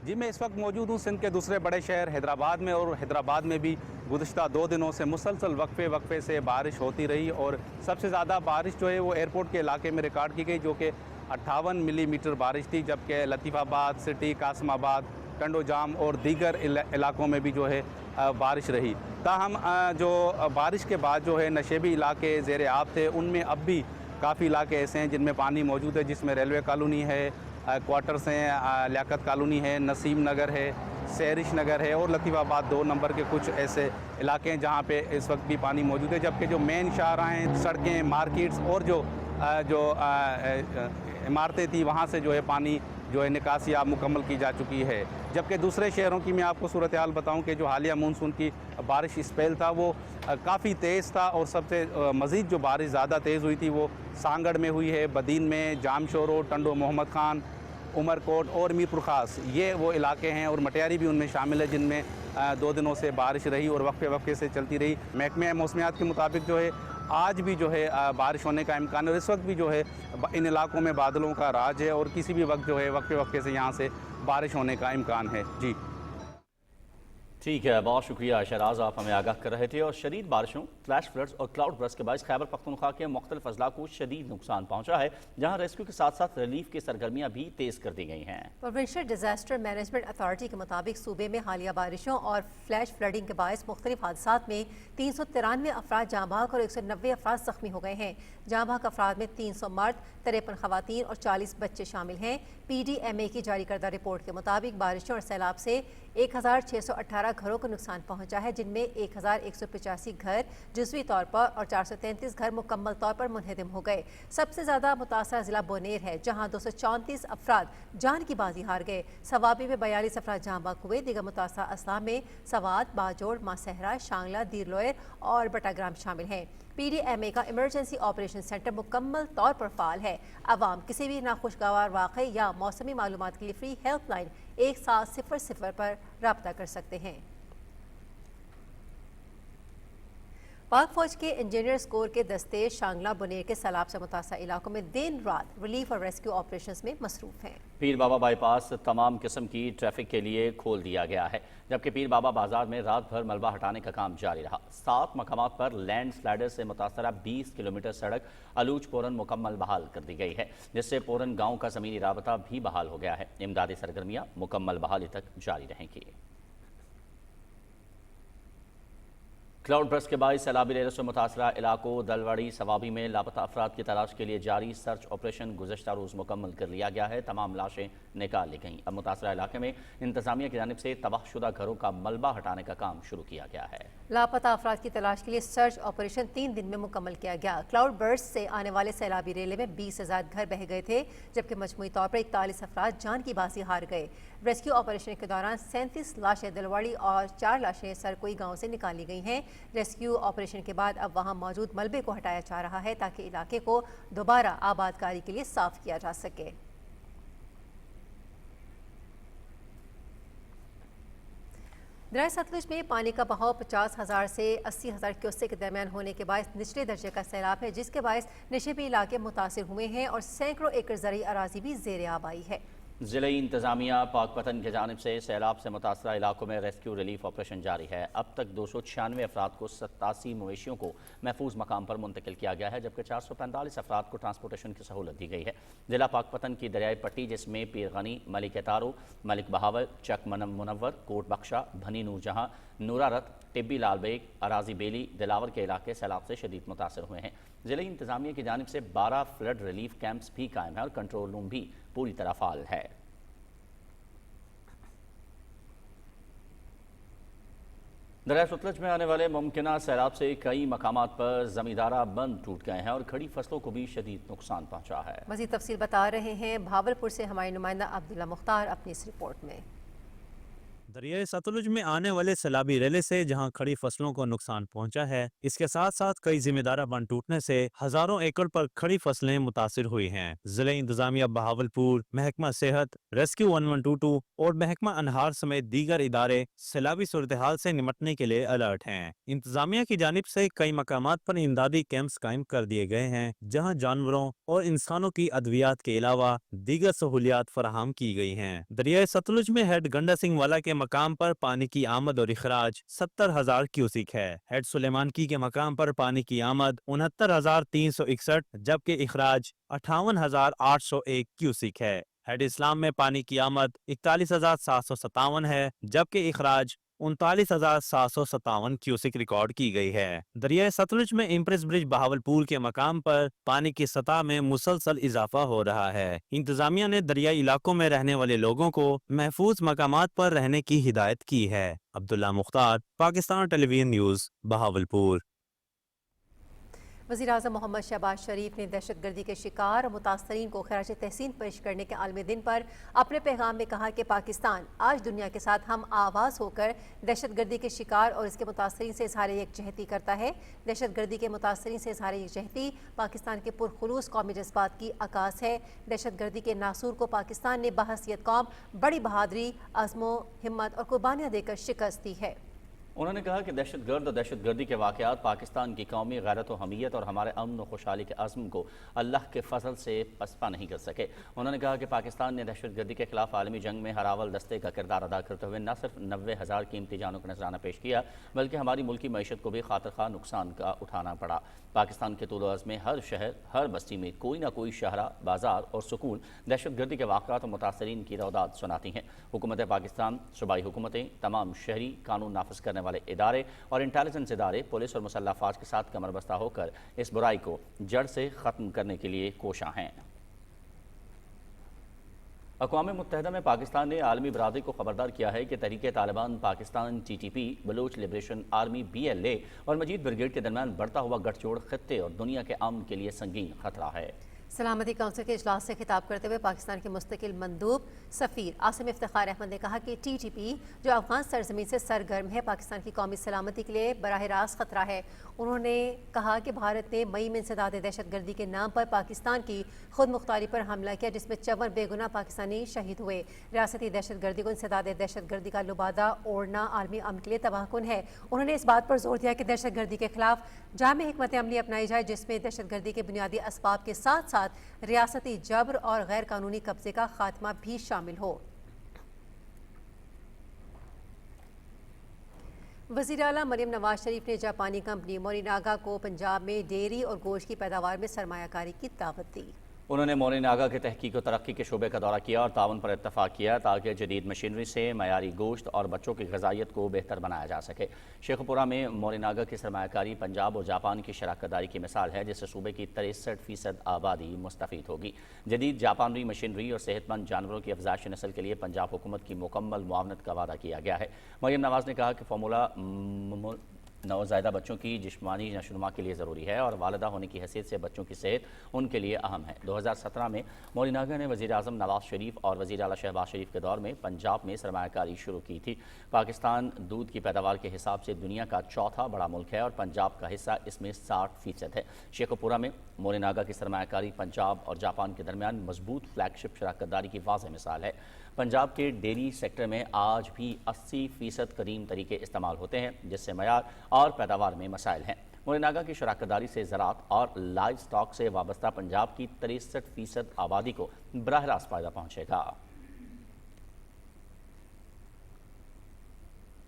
S7: جی، میں اس وقت موجود ہوں سندھ کے دوسرے بڑے شہر حیدرآباد میں، اور حیدرآباد میں بھی گزشتہ 2 دنوں سے مسلسل وقفے سے بارش ہوتی رہی، اور سب سے زیادہ بارش جو ہے وہ ایئرپورٹ کے علاقے میں ریکارڈ کی گئی، جو کہ 58 ملی میٹر بارش تھی، جبکہ لطیف آباد، سٹی، قاسم آباد، ٹنڈو جام اور دیگر علاقوں میں بھی جو ہے بارش رہی۔ تاہم جو بارش کے بعد جو ہے نشیبی علاقے زیر آب تھے، ان میں اب بھی کافی علاقے ایسے ہیں جن میں پانی موجود ہے، جس میں ریلوے کالونی ہے، کوارٹرز ہیں، لیاقت کالونی ہے، نسیم نگر ہے، سیرش نگر ہے، اور لطیف آباد 2 نمبر کے کچھ ایسے علاقے ہیں جہاں پہ اس وقت بھی پانی موجود ہے، جبکہ جو مین شاہراہیں، سڑکیں، مارکیٹس اور جو عمارتیں تھیں وہاں سے جو ہے پانی جو ہے نکاسی آب مکمل کی جا چکی ہے۔ جبکہ دوسرے شہروں کی میں آپ کو صورتحال بتاؤں کہ جو حالیہ مونسون کی بارش اسپیل تھا وہ کافی تیز تھا، اور سب سے مزید جو بارش زیادہ تیز ہوئی تھی وہ سانگڑ میں ہوئی ہے، بدین میں، جامشورو، ٹنڈو محمد خان، عمر کوٹ اور میرپور خاص، یہ وہ علاقے ہیں، اور مٹیاری بھی ان میں شامل ہے جن میں 2 دنوں سے بارش رہی اور وقفے سے چلتی رہی۔ محکمہ موسمیات کے مطابق جو ہے آج بھی جو ہے بارش ہونے کا امکان ہے، اور اس وقت بھی جو ہے ان علاقوں میں بادلوں کا راج ہے، اور کسی بھی وقت جو ہے وقفے سے یہاں سے بارش ہونے کا امکان ہے۔ جی
S2: ٹھیک ہے، بہت شکریہ شراز، آپ ہمیں آگاہ کر رہے تھے۔ اور شدید بارشوں، فلیش فلڈز اور کلاؤڈ برسٹ کے باعث خیبر پختونخوا کے مختلف اضلاع کو شدید نقصان پہنچا ہے، جہاں ریسکیو کے ساتھ ساتھ ریلیف کی سرگرمیاں بھی تیز کر دی گئی ہیں۔
S1: پروونشل ڈیزاسٹر مینجمنٹ اتھارٹی کے مطابق صوبے میں حالیہ بارشوں اور فلیش فلڈنگ کے باعث مختلف حادثات میں 393 افراد جاں بحق اور 190 افراد زخمی ہو گئے ہیں۔ جاں بحق افراد میں 300 مرد، 53 خواتین اور 40 بچے شامل ہیں۔ پی ڈی ایم اے کی جاری کردہ رپورٹ کے مطابق بارشوں اور سیلاب سے 1618 گھروں کو نقصان پہنچا ہے، جن میں 1185 گھر جزوی طور پر اور 433 گھر مکمل طور پر منہدم ہو گئے۔ سب سے زیادہ متاثرہ ضلع بونیر ہے، جہاں 234 افراد جان کی بازی ہار گئے۔ سوابی میں 42 افراد جاں بحق ہوئے۔ دیگر متاثرہ اضلاع میں سوات، باجوڑ، ماسہرہ، شانگلہ، دیر لوئر اور بٹاگرام شامل ہیں۔ پی ڈی ایم اے کا ایمرجنسی آپریشن سینٹر مکمل طور پر فعال ہے۔ عوام کسی بھی ناخوشگوار واقعے یا موسمی معلومات کے لیے فری ہیلپ لائن 1700 پر رابطہ کر سکتے ہیں۔ पाक फौज के इंजीनियर्स कोर के दस्ते शांगला बुनेर के सैलाब से मुतासर इलाकों में दिन रात रिलीफ और रेस्क्यू ऑपरेशंस में मसरूफ हैं।
S2: पीर बाबा बाईपास तमाम किस्म की ट्रैफिक के लिए खोल दिया गया है, जबकि पीर बाबा बाजार में रात भर मलबा हटाने का काम जारी रहा। 7 मकामात पर लैंड स्लाइडर से मुतासरा 20 किलोमीटर सड़क अलूच पोरन मुकम्मल बहाल कर दी गई है, जिससे पोरन गाँव का ज़मीनी राबता भी बहाल हो गया है। इमदादी सरगर्मियाँ मुकम्मल बहाली तक जारी रहेंगी। क्लाउड बर्स्ट के बाद सैलाबी लहरों से मुतासरा इलाकों दलवाड़ी सवाबी में लापता अफराद की तलाश के लिए जारी सर्च ऑपरेशन गुज़श्ता रोज़ मुकम्मल कर लिया गया है। तमाम लाशें निकाल ली गईं। अब मुतासरा इलाके में इंतजामिया की जानिब से तबाहशुदा घरों का मलबा हटाने का काम शुरू किया गया है।
S1: लापता अफराद की तलाश के लिए सर्च ऑपरेशन 3 दिन में मुकम्मल किया गया। क्लाउड बर्स्ट से आने वाले सैलाबी रेले में 20 से ज़्यादा घर बह गए थे, जबकि मजमूई तौर पर 41 अफराद जान की बाजी हार गए। रेस्क्यू ऑपरेशन के दौरान 37 लाशें दिलवाड़ी और 4 लाशें सरकोई गाँव से निकाली गई हैं। रेस्क्यू ऑपरेशन के बाद अब वहां मौजूद मलबे को हटाया जा रहा है ताकि इलाके को दोबारा आबादकारी के लिए साफ किया जा सके। दरिया सतलुज में पानी का बहाव 50,000 से 80,000 क्यूसेक के दरमियान होने के बायस निचले दर्जे का सैलाब है, जिसके बायस नशेबी इलाके मुतासिर हुए हैं और सैकड़ों एकड़ ज़रई अराजी भी ज़ेर आब आई है।
S2: ज़िले इंतज़ामिया पाकपतन की जानिब से सैलाब से मुतासरा इलाकों में रेस्क्यू रिलीफ ऑपरेशन जारी है। अब तक 296 अफराद को 87 मवेशियों को महफूज मकाम पर मुंतकिल किया गया है, जबकि 445 अफराद को ट्रांसपोर्टेशन की सहूलत दी गई है। ज़िला पाकपतन की दरियाई पट्टी, जिसमें पीर गनी, मलिक तारो, मलिक बहावर, चक मुनव्वर, कोट बख्शा, भनी नूरजहाँ, नूरारत, टिब्बी लाल बेग, अराजी बेली, दिलावर के इलाके सैलाब से शदीद मुतासर हुए हैं। ज़िले इंतज़ामिया की जानिब से 12 फ्लड रिलीफ कैंप्स भी कायम है और कंट्रोल रूम भी पूरी तरह फाल है। दरिया सतलुज में आने वाले मुमकिना सैलाब से कई मकामात पर जमींदारा बंद टूट गए हैं और खड़ी फसलों को भी शदीद नुकसान पहुंचा है।
S1: मज़ीद तफसील बता रहे हैं भावलपुर से हमारे नुमाइंदा अब्दुल्ला मुख्तार अपनी इस रिपोर्ट में।
S8: दरिया सतलुज में आने वाले सैलाबी रेले से जहां खड़ी फसलों को नुकसान पहुंचा है, इसके साथ साथ कई जिम्मेदारा बंद टूटने से हजारों एकड़ पर खड़ी फसलें मुतासिर हुई हैं। जिले इंतजामिया बहावलपुर, महकमा सेहत, रेस्क्यू 1122 और महकमा अनहार समेत दीगर इदारे सैलाबी सूरत हाल से निपटने के लिए अलर्ट हैं। इंतजामिया की जानिब से कई मकामात पर इमदादी कैंप्स कायम कर दिए गए हैं, जहाँ जानवरों और इंसानों की अद्वियात के अलावा दीगर सहूलियात फराहम की गई हैं। दरिया सतलुज में हेड गंडा सिंह वाला के मकाम पर पानी की आमद और इखराज 70,000 क्यूसिक है। हेड सुलेमान की के मकाम पर पानी की आमद 69,361 जबकि इखराज 58,801 क्यूसिक है। हेड इस्लाम में पानी की आमद 41,757 है जबकि इखराज 39,757 क्यूसिक रिकॉर्ड की गई है। दरिया सतलुज में इम्प्रेस ब्रिज बहावलपुर के मकाम पर पानी की सतह में मुसलसल इजाफा हो रहा है। इंतजामिया ने दरियाई इलाकों में रहने वाले लोगों को महफूज मकामात पर रहने की हिदायत की है। Abdullah Mukhtar, Pakistan television news, Bahawalpur.
S1: वज़ीर-ए-आज़म मोहम्मद शहबाज शरीफ ने दहशत गर्दी के शिकार और मुतासरीन को खराज तहसीन पेश करने के आलमी दिन पर अपने पैगाम में कहा कि पाकिस्तान आज दुनिया के साथ हम आवाज़ होकर दहशत गर्दी के शिकार और इसके मुतासरीन से इजहार यकजहती करता है। दहशत गर्दी के मुतासरीन से इजहार यकजहती पाकिस्तान के पुरखुलूस कौमी जज्बात की अक्कास है। दहशत गर्दी के नासूर को पाकिस्तान ने बहसीयत कौम बड़ी बहादुरी, अज़्मो हिम्मत और कुर्बानियाँ देकर शिकस्त दी है।
S2: उन्होंने कहा कि दहशतगर्द और दहशतगर्दी के वाक़यात पाकिस्तान की कौमी गैरत व हमीयत और हमारे अमन व खुशहाली के अज़्म को अल्लाह के फजल से पसपा नहीं कर सके। उन्होंने कहा कि पाकिस्तान ने दहशतगर्दी के खिलाफ आलमी जंग में हरावल दस्ते का किरदार अदा करते हुए न सिर्फ 90,000 कीमती जानों का नजराना पेश किया, बल्कि हमारी मुल्की मईशत को भी खातिर खा नुकसान का उठाना पड़ा। पाकिस्तान के तूल अर्ज़ में हर शहर, हर बस्ती में कोई ना कोई शहरा, बाजार और सुकून दहशतगर्दी के वाक़यात और मुतासरीन की रौदात सुनाती हैं। हुकूमत पाकिस्तान, सूबाई हुकूमतें, तमाम शहरी कानून नाफिज करने वाले इदारे और इंटेलिजेंस इदारे पुलिस और मुसल्लह अफवाज के साथ कमर बस्ता होकर इस बुराई को जड़ से ख़त्म करने के लिए कोशां हैं। अक़वाम मुत्तहिदा में पाकिस्तान ने आलमी बरादरी को खबरदार किया है कि Tehreek Taliban Pakistan, TTP, Baloch liberation army BLA और मजीद ब्रिगेड के दरमियान बढ़ता हुआ गठजोड़ खित्ते और दुनिया के अमन के लिए संगीन खतरा है।
S1: सलामती काउंसिल के इजलास से खिताब करते हुए पाकिस्तान के मुस्तकिल मंदूब सफ़ीर आसिम इफ्तिखार अहमद ने कहा कि TTP जो अफगान सरजमीन से सरगर्म है पाकिस्तान की कौमी सलामती के लिए बराह रास्त खतरा है। उन्होंने कहा कि भारत ने मई में इंसदाद दहशत गर्दी के नाम पर पाकिस्तान की खुद मुख्तारी पर हमला किया जिसमें 54 बेगुनाह पाकिस्तानी शहीद हुए। रियासती दहशत गर्दी को इंसदाद दहशत गर्दी का लुबादा ओढ़ना आलमी अमन के लिए तबाहकुन है। उन्होंने इस बात पर जोर दिया कि दहशत गर्दी के खिलाफ जामे हिकमत अमली अपनाई जाए जिसमें दहशत गर्दी के बुनियादी असबाब के साथ साथ रियासती जबर और गैर कानूनी कब्जे का खात्मा भी शामिल हो। वज़ीर आला मरियम नवाज शरीफ ने जापानी कंपनी मोरिनागा को पंजाब में डेयरी और गोश्त की पैदावार में सरमायाकारी की दावत दी।
S2: उन्होंने मोरिनागा के तहकीक और तरक्की के शोबे का दौरा किया और ताउन पर इत्तफाक किया ताकि जदीद मशीनरी से मयारी गोश्त और बच्चों की ग़िज़ाइयत को बेहतर बनाया जा सके। शेखपुरा में मोरिनागा की सरमायाकारी पंजाब और जापान की शराकतदारी की मिसाल है जिससे सूबे की 63% आबादी मुस्तफ़ीद होगी। जदीद जापानी मशीनरी और सेहतमंद जानवरों की अफजाइश नस्ल के लिए पंजाब हुकूमत की मुकम्मल मुआवनत का वादा किया गया है। मरियम नवाज ने कहा कि फार्मूला नवज़ायदा बच्चों की जिस्मानी नशोनुमा के लिए ज़रूरी है और वालिदा होने की हैसियत से बच्चों की सेहत उनके लिए अहम है। 2017 में मोरिनागा ने वज़ीर आज़म नवाज शरीफ और वज़ीर आला शहबाज शरीफ के दौर में पंजाब में सरमायाकारी शुरू की थी। पाकिस्तान दूध की पैदावार के हिसाब से दुनिया का चौथा बड़ा मुल्क है और पंजाब का हिस्सा इसमें 60% है। शेखपुरा में मोरिनागा की सरमायाकारी पंजाब और जापान के दरमियान मजबूत फ्लैगशिप शराकतदारी की वाज़ेह मिसाल है। पंजाब के डेयरी सेक्टर में आज भी 80% कदीम तरीके इस्तेमाल होते हैं जिससे मयार और पैदावार में मसाइल हैं। मोरिनागा की शराकतदारी से ज़राअत और लाइव स्टॉक से वाबस्ता पंजाब की 63% आबादी को बराह रास्त फ़ायदा पहुँचेगा।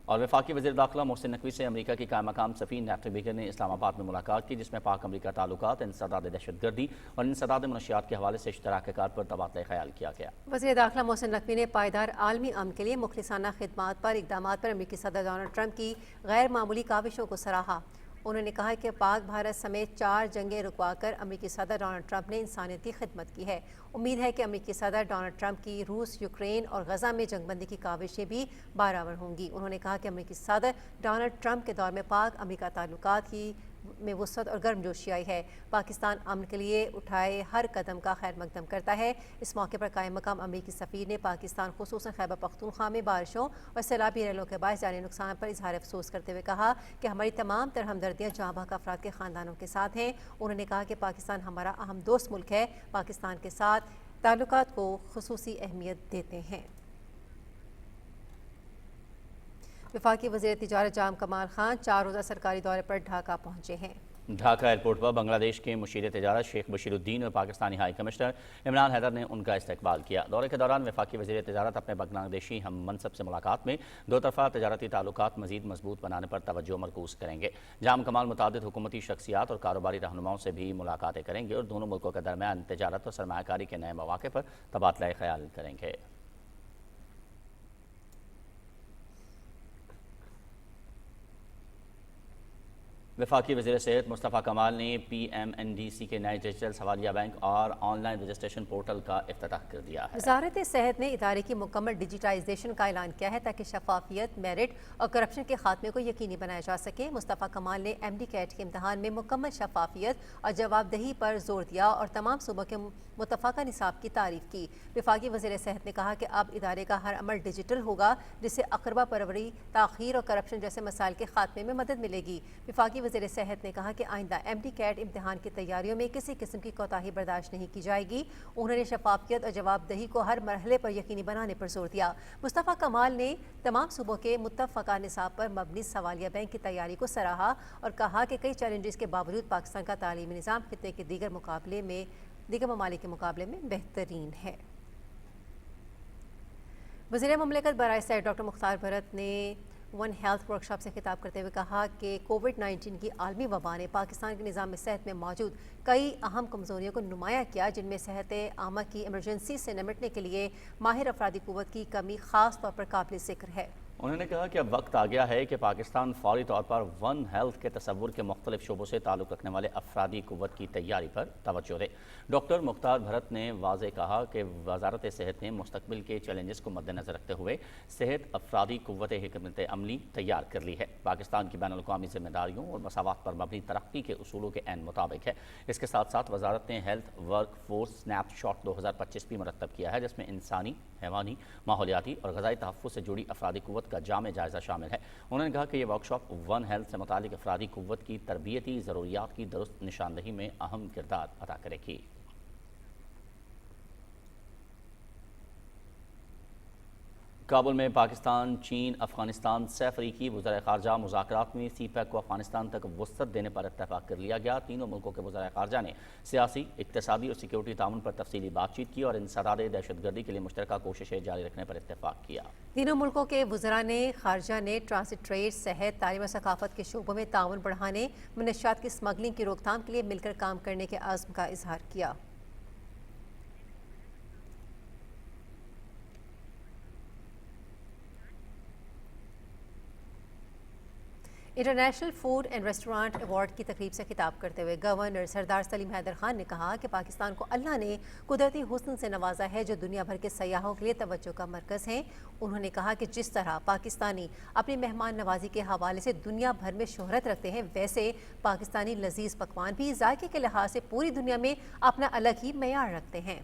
S2: और वफाकी वज़ीर दाखिला मोहसिन नकवी से अमरीका की कायम मकाम सफ़ीर नैथी बेगर ने इस्लामाबाद में मुलाकात की जिसमें पाक अमरीका ताल्लुकात, इंसदाद दहशत गर्दी और इंसदाद मनशियात के हवाले से इश्तराक कार पर तबादला ख्याल किया गया।
S1: वज़ीर दाखिला मोहसिन नकवी ने पायदार आलमी अमन के लिए मुखलिसाना खिदमात पर इक़दामात पर अमरीकी सदर डोनाल्ड ट्रंप की गैर मामूली काविशों को सराहा। उन्होंने कहा कि पाक भारत समेत 4 जंगें रुकवाकर अमरीकी सदर डोनाल्ड ट्रंप ने इंसानियत की खिदमत की है। उम्मीद है कि अमरीकी सदर डोनाल्ड ट्रंप की रूस, यूक्रेन और गजा में जंगबंदी की काविशें भी बारावर होंगी। उन्होंने कहा कि अमरीकी सदर डोनाल्ड ट्रंप के दौर में पाक अमरीका ताल्लुकात की में वुसअत और गर्मजोशी आई है। पाकिस्तान अमन के लिए उठाए हर कदम का खैर मकदम करता है। इस मौके पर कायम मकाम अमरीकी सफ़ीर ने पाकिस्तान खुसूसन खैबर पख्तूनख्वा में बारिशों और सैलाबी रैलों के बायस जानी नुकसान पर इजहार अफसोस करते हुए कहा कि हमारी तमाम तरह हमदर्दियाँ जहाँ बहक अफराद के ख़ानदानों के साथ हैं। उन्होंने कहा कि पाकिस्तान हमारा अहम दोस्त मुल्क है, पाकिस्तान के साथ ताल्लुकात को खुसूसी अहमियत देते हैं। वफाकी वज़ीर तिजारत जाम कमाल खान 4 रोज़ा सरकारी दौरे पर ढाका पहुँचे हैं।
S2: ढाका एयरपोर्ट पर बांग्लादेश के मुशीर तिजारत शेख बशीरुद्दीन और पाकिस्तानी हाई कमिश्नर इमरान हैदर ने उनका इस्तकबाल किया। दौरे के दौरान वफाकी वज़ीर तिजारत अपने बांग्लादेशी हम मनसब से मुलाकात में दो तरफ़ा तजारती ताल्लुकात मज़ीद मजबूत बनाने पर तवज्जो मरकूज़ करेंगे। जाम कमाल मुतादिद हुकूमती शख्सियात और कारोबारी रहनुमाओं से भी मुलाकातें करेंगे और दोनों मुल्कों के दरमियान तजारत और सरमायाकारी के नए मौक़े पर तबादला ख्याल करेंगे। वफाकी वज़ीर सेहत मुस्तफ़ा कमाल ने PMNDC के नए डिजिटल सवालिया बैंक और ऑनलाइन रजिस्ट्रेशन पोर्टल का इफ्तिताह कर दिया है।
S1: वज़ारत सेहत ने इदारे की मुकम्मल डिजिटाइजेशन का ऐलान किया है ताकि शफाफियत, मेरिट और करप्शन के खात्मे को यकीनी बनाया जा सके। मुस्तफ़ा कमाल ने MD कैट के इम्तहान में मुकम्मल शफाफियत और जवाबदेही पर जोर दिया और तमाम सूबों के मुतफ़ाक़ा निसाब की तारीफ की। वफाकी वज़ीर सेहत ने कहा कि अब इदारे का हर अमल डिजिटल होगा जिससे अक़रबा परवरी, ताख़ीर और करप्शन जैसे मसाइल के खात्मे में मदद मिलेगी। वफाकी वज़ीर सेहत ने कहा कि आइंदा MD कैट इम्तिहान की तैयारियों में किसी किस्म की कोताही बर्दाश्त नहीं की जाएगी। उन्होंने शफाफियत और जवाबदेही को हर मरहले पर यकीनी बनाने पर जोर दिया। मुस्तफ़ा कमाल ने तमाम सूबों के मुत्तफ़क़ा निसाब पर मबनी सवालिया बैंक की तैयारी को सराहा और कहा कि कई चैलेंजेस के बावजूद पाकिस्तान का तालीमी निज़ाम खित्ते के दीगर ममालिक के मुकाबले में बेहतरीन है। वज़ीर मुमलिकत बराए सैर डॉक्टर मुख्तार भरत ने वन हेल्थ वर्कशॉप से खिताब करते हुए कहा कि कोविड-19 की आलमी वबा ने पाकिस्तान के निज़ाम सेहत में मौजूद कई अहम कमज़ोरियों को नुमाया किया जिनमें सेहत आमा की इमरजेंसी से निपटने के लिए माहिर अफरादी क़ुव्वत की कमी ख़ास तौर पर काबिल ज़िक्र है।
S2: انہوں نے کہا کہ اب وقت آ گیا ہے کہ پاکستان فوری طور پر ون ہیلتھ کے تصور کے مختلف شعبوں سے تعلق رکھنے والے افرادی قوت کی تیاری پر توجہ دے۔ ڈاکٹر مختار بھرت نے واضح کہا کہ وزارت صحت نے مستقبل کے چیلنجز کو مد نظر رکھتے ہوئے صحت افرادی قوت حکمت عملی تیار کر لی ہے۔ پاکستان کی بین الاقوامی ذمہ داریوں اور مساوات پر مبنی ترقی کے اصولوں کے عین مطابق ہے۔ اس کے ساتھ ساتھ وزارت نے health work force snapshot 2025 بھی مرتب کیا ہے، جس میں انسانی، حیوانی، ماحولیاتی اور غذائی تحفظ سے جڑی افرادی قوت کا جامع جائزہ شامل ہے۔ انہوں نے کہا کہ یہ ورکشاپ ون ہیلتھ سے متعلق افرادی قوت کی تربیتی ضروریات کی درست نشاندہی میں اہم کردار ادا کرے گی۔ کابل میں پاکستان، چین، افغانستان سے افریقی وزرائے خارجہ مذاکرات میں سی پیک کو افغانستان تک وسعت دینے پر اتفاق کر لیا گیا۔ تینوں ملکوں کے وزرائے خارجہ نے سیاسی، اقتصادی اور سیکیورٹی تعاون پر تفصیلی بات چیت کی اور انسداد دہشت گردی کے لیے مشترکہ کوششیں جاری رکھنے پر اتفاق کیا۔
S1: تینوں ملکوں کے وزراء نے خارجہ نے ٹرانزٹ ٹریڈ، صحت، تعلیم اور ثقافت کے شعبوں میں تعاون بڑھانے، منشیات کی اسمگلنگ کی روک تھام کے لیے مل کر کام کرنے کے عزم کا اظہار کیا۔ International food and restaurant award کی تقریب سے خطاب کرتے ہوئے گورنر سردار سلیم حیدر خان نے کہا کہ پاکستان کو اللہ نے قدرتی حسن سے نوازا ہے جو دنیا بھر کے سیاحوں کے لیے توجہ کا مرکز ہیں۔ انہوں نے کہا کہ جس طرح پاکستانی اپنی مہمان نوازی کے حوالے سے دنیا بھر میں شہرت رکھتے ہیں، ویسے پاکستانی لذیذ پکوان بھی ذائقے کے لحاظ سے پوری دنیا میں اپنا الگ ہی معیار رکھتے ہیں۔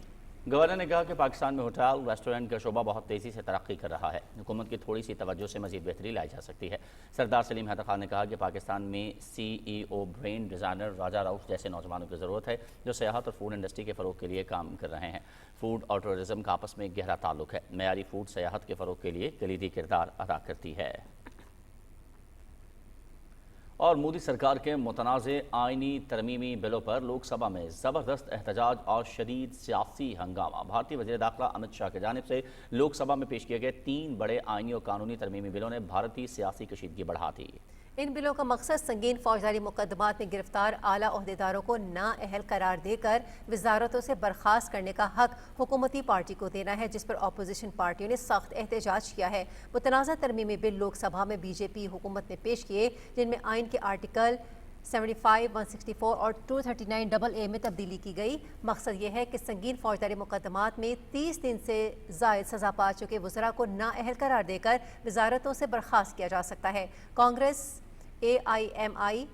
S2: گورنر نے کہا کہ پاکستان میں ہوٹل، ریسٹورنٹ کا شعبہ بہت تیزی سے ترقی کر رہا ہے۔ حکومت کی تھوڑی سی توجہ سے مزید بہتری لائی جا سکتی ہے۔ سردار سلیم حیدر خان نے کہا کہ پاکستان میں CEO، برین ڈیزائنر راجہ راؤف جیسے نوجوانوں کی ضرورت ہے جو سیاحت اور فوڈ انڈسٹری کے فروغ کے لیے کام کر رہے ہیں۔ فوڈ اور ٹورزم کا آپس میں گہرا تعلق ہے۔ معیاری فوڈ سیاحت کے فروغ کے لیے کلیدی کردار ادا کرتی ہے۔ اور مودی سرکار کے متنازع آئینی ترمیمی بلوں پر لوک سبھا میں زبردست احتجاج اور شدید سیاسی ہنگامہ۔ بھارتی وزیر داخلہ امت شاہ کی جانب سے لوک سبھا میں پیش کیے گئے 3 بڑے آئینی اور قانونی ترمیمی بلوں نے بھارتی سیاسی کشیدگی بڑھا دی۔
S1: ان بلوں کا مقصد سنگین فوجداری مقدمات میں گرفتار اعلیٰ عہدیداروں کو نااہل قرار دے کر وزارتوں سے برخاست کرنے کا حق حکومتی پارٹی کو دینا ہے، جس پر اپوزیشن پارٹیوں نے سخت احتجاج کیا ہے۔ متنازع ترمیمی بل لوک سبھا میں بی جے پی حکومت نے پیش کیے، جن میں آئین کے آرٹیکل 75، 164 اور 239AA میں تبدیلی کی گئی۔ مقصد یہ ہے کہ سنگین فوجداری مقدمات میں 30 دن سے زائد سزا پا چکے وزراء کو نااہل قرار دے کر وزارتوں سے برخاست کیا جا سکتا ہے۔ کانگریس، AIMI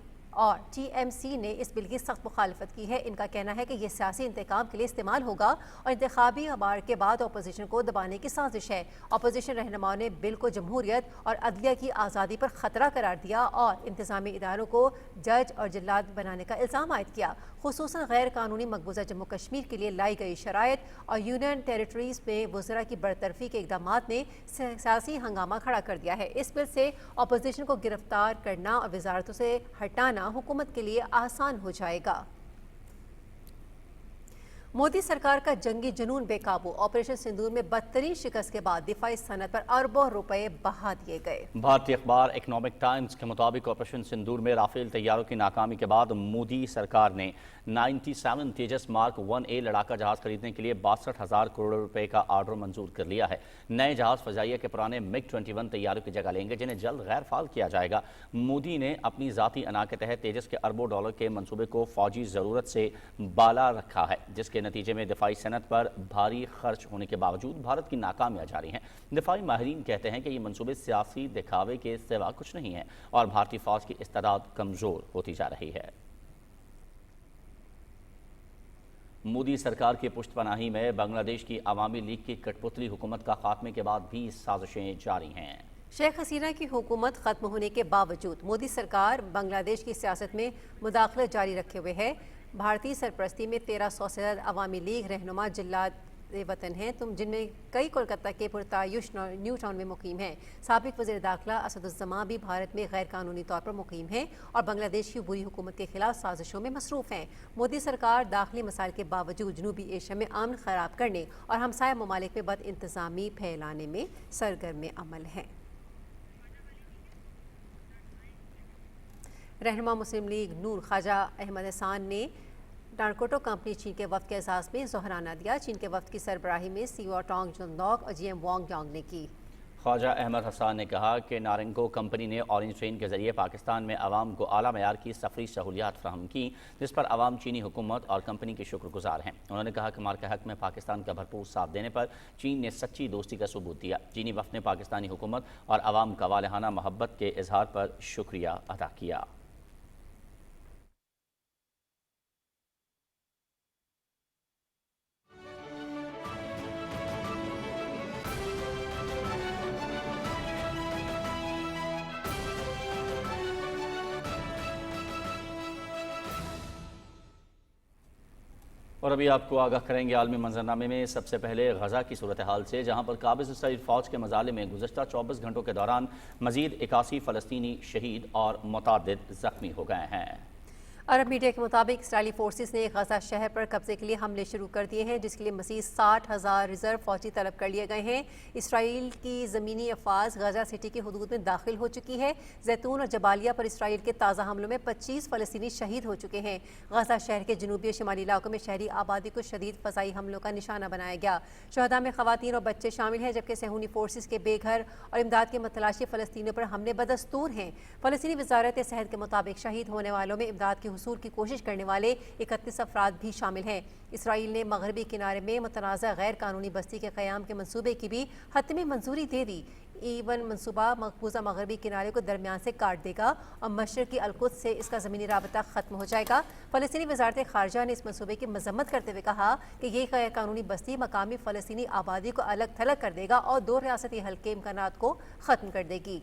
S1: اور TMC نے اس بل کی سخت مخالفت کی ہے۔ ان کا کہنا ہے کہ یہ سیاسی انتقام کے لیے استعمال ہوگا اور انتخابی ہار کے بعد اپوزیشن کو دبانے کی سازش ہے۔ اپوزیشن رہنماؤں نے بل کو جمہوریت اور عدلیہ کی آزادی پر خطرہ قرار دیا اور انتظامی اداروں کو جج اور جلاد بنانے کا الزام عائد کیا، خصوصاً غیر قانونی مقبوضہ جموں کشمیر کے لیے لائی گئی شرائط اور یونین ٹیریٹریز میں وزراء کی برطرفی کے اقدامات نے سیاسی ہنگامہ کھڑا کر دیا ہے۔ اس بل سے اپوزیشن کو گرفتار کرنا اور وزارتوں سے ہٹانا حکومت کے لیے آسان ہو جائے گا۔ مودی سرکار کا جنگی جنون بے قابو، آپریشن سندور میں بدترین شکست کے بعد دفاعی صنعت پر اربوں روپے بہا دیے گئے۔
S2: بھارتی اخبار اکنامک ٹائمز کے مطابق آپریشن سندور میں رافیل طیاروں کی ناکامی کے بعد مودی سرکار نے 97 تیجس مارک 1A لڑاکا جہاز خریدنے کے لیے 62,000 کروڑ روپے کا آرڈر منظور کر لیا ہے۔ نئے جہاز فضائیہ کے پرانے MiG-21 طیاروں کی جگہ لیں گے، جنہیں جلد غیر فعال کیا جائے گا۔ مودی نے اپنی ذاتی انا کے تحت تیجس کے اربوں ڈالر کے منصوبے کو فوجی ضرورت سے بالا رکھا ہے، جس کے نتیجے میں دفاعی صنعت پر بھاری خرچ ہونے کے باوجود بھارت کی ناکامیاں جاری ہیں۔ دفاعی ماہرین کہتے ہیں کہ یہ منصوبے سیاسی دکھاوے کے سوا کچھ نہیں ہیں اور بھارتی فوج کی استعداد کمزور ہوتی جا رہی ہے۔ مودی سرکار کی پشت پناہی میں بنگلہ دیش کی عوامی لیگ کی کٹ پتلی حکومت کا خاتمے کے بعد بھی سازشیں جاری ہیں۔
S1: شیخ حسینہ کی حکومت ختم ہونے کے باوجود مودی سرکار بنگلہ دیش کی سیاست میں مداخلت جاری رکھے ہوئے ہے۔ بھارتی سرپرستی میں 1300 سے زیادہ عوامی لیگ رہنما جلاد وطن ہیں، جن میں کئی کولکتہ کے پرتعیش نیو ٹاؤن میں مقیم ہیں۔ سابق وزیر داخلہ اسد الزماں بھی بھارت میں غیر قانونی طور پر مقیم ہیں اور بنگلہ دیش کی بری حکومت کے خلاف سازشوں میں مصروف ہیں۔ مودی سرکار داخلی مسائل کے باوجود جنوبی ایشیا میں امن خراب کرنے اور ہمسایہ ممالک میں بد انتظامی پھیلانے میں سرگرم عمل ہے۔ رہنما مسلم لیگ نون خواجہ احمد احسان نے ڈارکوٹو کمپنی چین کے وفد کے اعزاز میں ظہرانہ دیا۔ چین کے وفد کی سربراہی میں CEO ٹانگ جن لاک اور GM وانگ یانگ نے کی۔
S2: ख्वाजा अहमद हसन ने कहा कि नारंगो कंपनी ने ऑरेंज ट्रेन के जरिए पाकिस्तान में आवाम को आला मयार की सफरी सहूलियात फराहम की, जिस पर आवाम चीनी हुकूमत और कंपनी के शुक्रगुजार हैं। उन्होंने कहा कि मार्के हक में पाकिस्तान का भरपूर साथ देने पर चीन ने सच्ची दोस्ती का सबूत दिया। चीनी वफ़द ने पाकिस्तानी हुकूमत और आवाम का वालहाना मोहब्बत के इजहार पर शुक्रिया अदा किया। और अभी आपको आगाह करेंगे आलमी मंजरनामे में सबसे पहले गजा की सूरत हाल से, जहां पर काबिज इसराइल फ़ौज के मजाले में गुज़श्ता 24 घंटों के दौरान मजीद 81 फ़लस्तीनी शहीद और मुतादिद ज़ख्मी हो गए हैं।
S1: अरब मीडिया के मुताबिक इसराइली फोर्सेस ने गजा शहर पर कब्जे के लिए हमले शुरू कर दिए हैं, जिसके लिए मज़ीद 60,000 रिजर्व फौजी तलब कर लिए गए हैं। इसराइल की ज़मीनी अफवाज गजा सिटी की हदूद में दाखिल हो चुकी है। जैतून और जबालिया पर इसराइल के ताज़ा हमलों में 25 फ़लस्तीनी शहीद हो चुके हैं। गजा शहर के जनूबी और शिमाली इलाकों में शहरी आबादी को शदीद फ़ज़ाई हमलों का निशाना बनाया गया। शहदा में ख़वातीन और बच्चे शामिल हैं, जबकि सहूनी फोर्सेस के बेघर और इमदाद के मतलाशी फ़लस्तीनियों पर हमले बदस्तूर हैं। फ़लस्तीनी वज़ारत सेहत के मुताबिक शहीद होने वालों में इमदाद के हुसूल की कोशिश करने वाले 31 अफराद भी शामिल हैं। इसराइल ने मगरबी किनारे में मुतनाज़ा गैर कानूनी बस्ती के क़याम के मंसूबे की भी हतमी मंजूरी दे दी। ईवन मंसूबा मकबूजा मगरबी किनारे को दरमियान से काट देगा और मशरक़ी अलकुद्स से इसका ज़मीनी राबता ख़त्म हो जाएगा। फ़लस्तीनी वज़ारत ख़ारजा ने इस मंसूबे की मज़म्मत करते हुए कहा कि ये गैर कानूनी बस्ती मकामी फ़लस्तीनी आबादी को अलग थलग कर देगा और 2 रियासती हल के इम्कानात को ख़त्म कर देगी।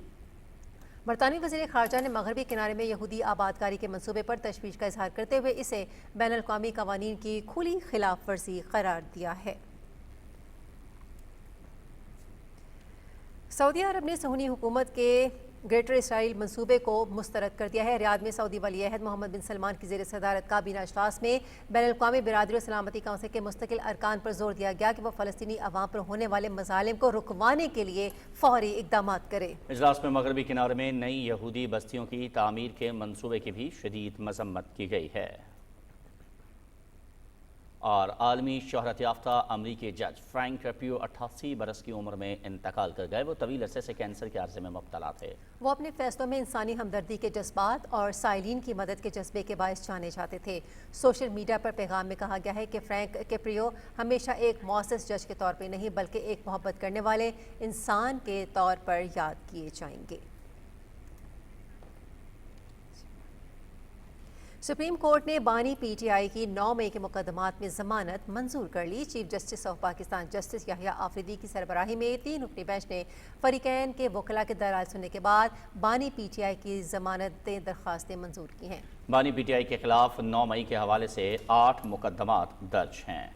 S1: बरतानवी वज़ीर ख़ारजा ने मगरबी किनारे में यहूदी आबादकारी के मंसूबे पर तशवीश का इजहार करते हुए इसे बैनुल-अक़वामी क़वानीन की खुली खिलाफ वर्जी करार दिया है। सऊदी अरब ने सहूनी हुकूमत के ग्रेटर इसराइल मंसूबे को मुस्तरद कर दिया है। रियाद में सऊदी वली अहद मोहम्मद बिन सलमान की ज़ेर सदारत काबीना इजलास में बैनुल-अक़वामी बिरादरी और सलामती काउंसिल के मुस्तकिल अरकान पर जोर दिया गया कि वह फ़लस्तीनी अवाम पर होने वाले मज़ालिम को रुकवाने के लिए फ़ौरी इक़दाम करे।
S2: इजलास में मगरबी किनारे में नई यहूदी बस्तियों की तामीर के मंसूबे की भी शदीद मज़म्मत की गई है। और आलमी शोहरत याफ्ता अमरीकी जज फ्रैंक रपियो 88 बरस की उम्र में इंतकाल कर गए। वो तवील अरसे से कैंसर के अर्जे में मुब्तला थे।
S1: वो अपने फैसलों में इंसानी हमदर्दी के जज्बात और साइलिन की मदद के जज्बे के बायस जाने जाते थे। सोशल मीडिया पर पैगाम में कहा गया है कि फ्रैंक कैप्रियो हमेशा एक मुअज़्ज़ज़ जज के तौर पर नहीं बल्कि एक मोहब्बत करने वाले इंसान के तौर पर याद किए जाएंगे। सुप्रीम कोर्ट ने बानी पीटीआई की 9 मई के मुकदमात में जमानत मंजूर कर ली। Chief justice of Pakistan justice Yahya Afridi की सरबराही में 3 रुकनी बेंच ने फरीकैन के वकला के दलाल सुनने के बाद बानी पीटीआई की जमानतें दरख्वास्तें मंजूर की हैं।
S2: बानी पीटीआई के खिलाफ 9 मई के हवाले से 8 मुकदमात दर्ज हैं।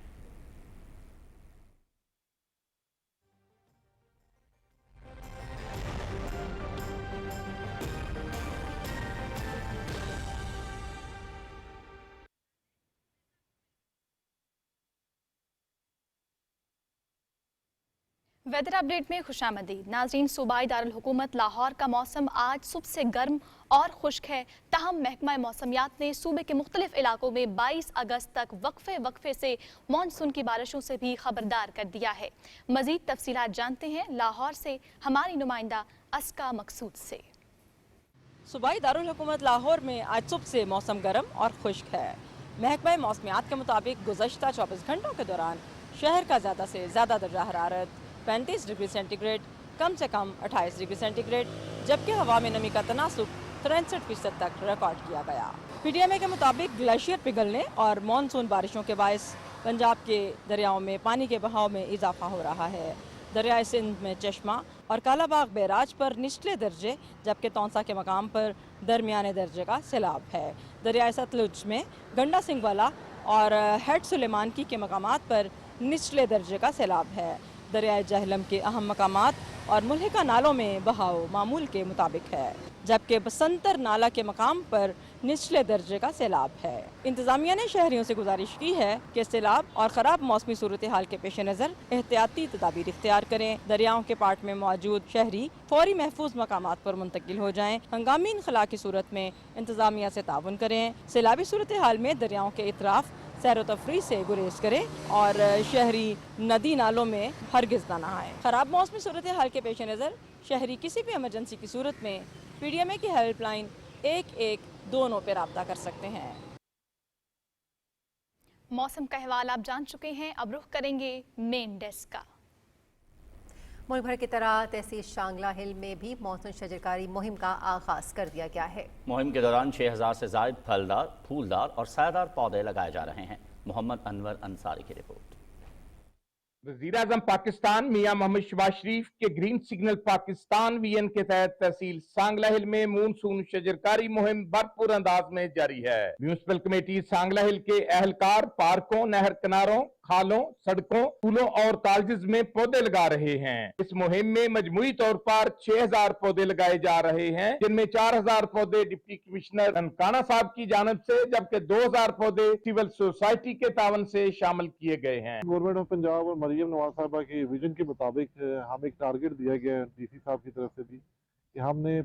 S5: वेदर अपडेट में खुशामदीद। नाज़रीन, सूबाई दारुल हुकूमत लाहौर का मौसम आज सुबह से गर्म और खुश्क है। ताहम महकमा मौसमियात ने सूबे के मुख्तलिफ इलाकों में 22 अगस्त तक वक्फे से मानसून की बारिशों से भी खबरदार कर दिया है। मजीद तफसीलात जानते हैं लाहौर से हमारी नुमाइंदा अस्का मकसूद से।
S9: सूबाई दारुल हुकूमत लाहौर में आज सुबह से मौसम गर्म और खुश्क है। महकमा मौसमियात के मुताबिक गुज़श्ता 24 घंटों के दौरान शहर का ज़्यादा से ज़्यादा दर्जा हरारत 35 डिग्री सेंटीग्रेड, कम से कम 28 डिग्री सेंटीग्रेड, जबकि हवा में नमी का तनासुब 63% तक रिकॉर्ड किया गया। पीटीएमए के मुताबिक ग्लेशियर पिघलने और मानसून बारिशों के बायस पंजाब के दरियाओं में पानी के बहाव में इजाफा हो रहा है। दरियाए सिंध में चश्मा और कालाबाग बैराज पर निचले दर्जे, जबकि तौंसा के मकाम पर दरमियाने दर्जे का सैलाब है। दरियाए सतलुज में गंडा सिंह वाला और हेड सुलेमानकी के मकामात पर निचले दर्जे का सैलाब है। दरियाए जहलम के अहम मकामात और मुल्हिका नालों में बहाव मामूल के मुताबिक है, जबकि बसंतर नाला के मकाम पर निचले दर्जे का सैलाब है। इंतजामिया ने शहरियों से गुजारिश की है कि सैलाब और ख़राब मौसमी सूरत हाल के पेश नज़र एहतियाती तदाबीर इख्तियार करें। दरियाओं के पाट में मौजूद शहरी फौरी महफूज मकामात पर मुंतकिल हो जाएं। हंगामी इनखला की सूरत में इंतजामिया से ताउन करें। सैलाबी सूरत हाल में दरियाओं के इतराफ सैर व तफरी से गुरेज करें और शहरी नदी नालों में हरगिज़ ना नहाएं। ख़राब मौसमी सूरत हाल के पेश नज़र शहरी किसी भी इमरजेंसी की सूरत में PDMA की हेल्पलाइन 1129 पर रब्ता कर सकते हैं।
S5: मौसम का अहवाल आप जान चुके हैं, अब रुख करेंगे मेन डेस्क का।
S1: मुल्क भर की तरह तहसील शांगला हिल में भी मौसम शजरकारी मुहिम का आगाज कर दिया गया है।
S2: मुहिम के दौरान 6000 से ज़ायद फलदार, फूलदार और सायादार पौधे लगाए जा रहे हैं। मोहम्मद अनवर अंसारी की रिपोर्ट।
S10: वज़ीर-ए-आज़म पाकिस्तान मियां मोहम्मद शहबाज शरीफ के ग्रीन सिग्नल पाकिस्तान विजन के तहत तहसील सांगला हिल में मानसून शजरकारी मुहिम भरपूर अंदाज में जारी है। म्यूनिसिपल कमेटी सांगला हिल के अहलकार पार्कों, नहर किनारों, खालों, सड़कों, स्कूलों और कॉलेज में पौधे लगा रहे हैं। इस मुहिम में मजमूई तौर पर 6000 पौधे लगाए जा रहे हैं, जिनमें 4000 पौधे डिप्टी कमिश्नर ननकाना साहब की जानिब से, जबकि 2000 पौधे सिविल सोसाइटी के तावन से शामिल किए गए हैं।
S11: गवर्नमेंट ऑफ पंजाब और मरियम नवाज साहबा के विजन के मुताबिक हमें एक टारगेट दिया गया है DC साहब की तरफ से भी कि हमने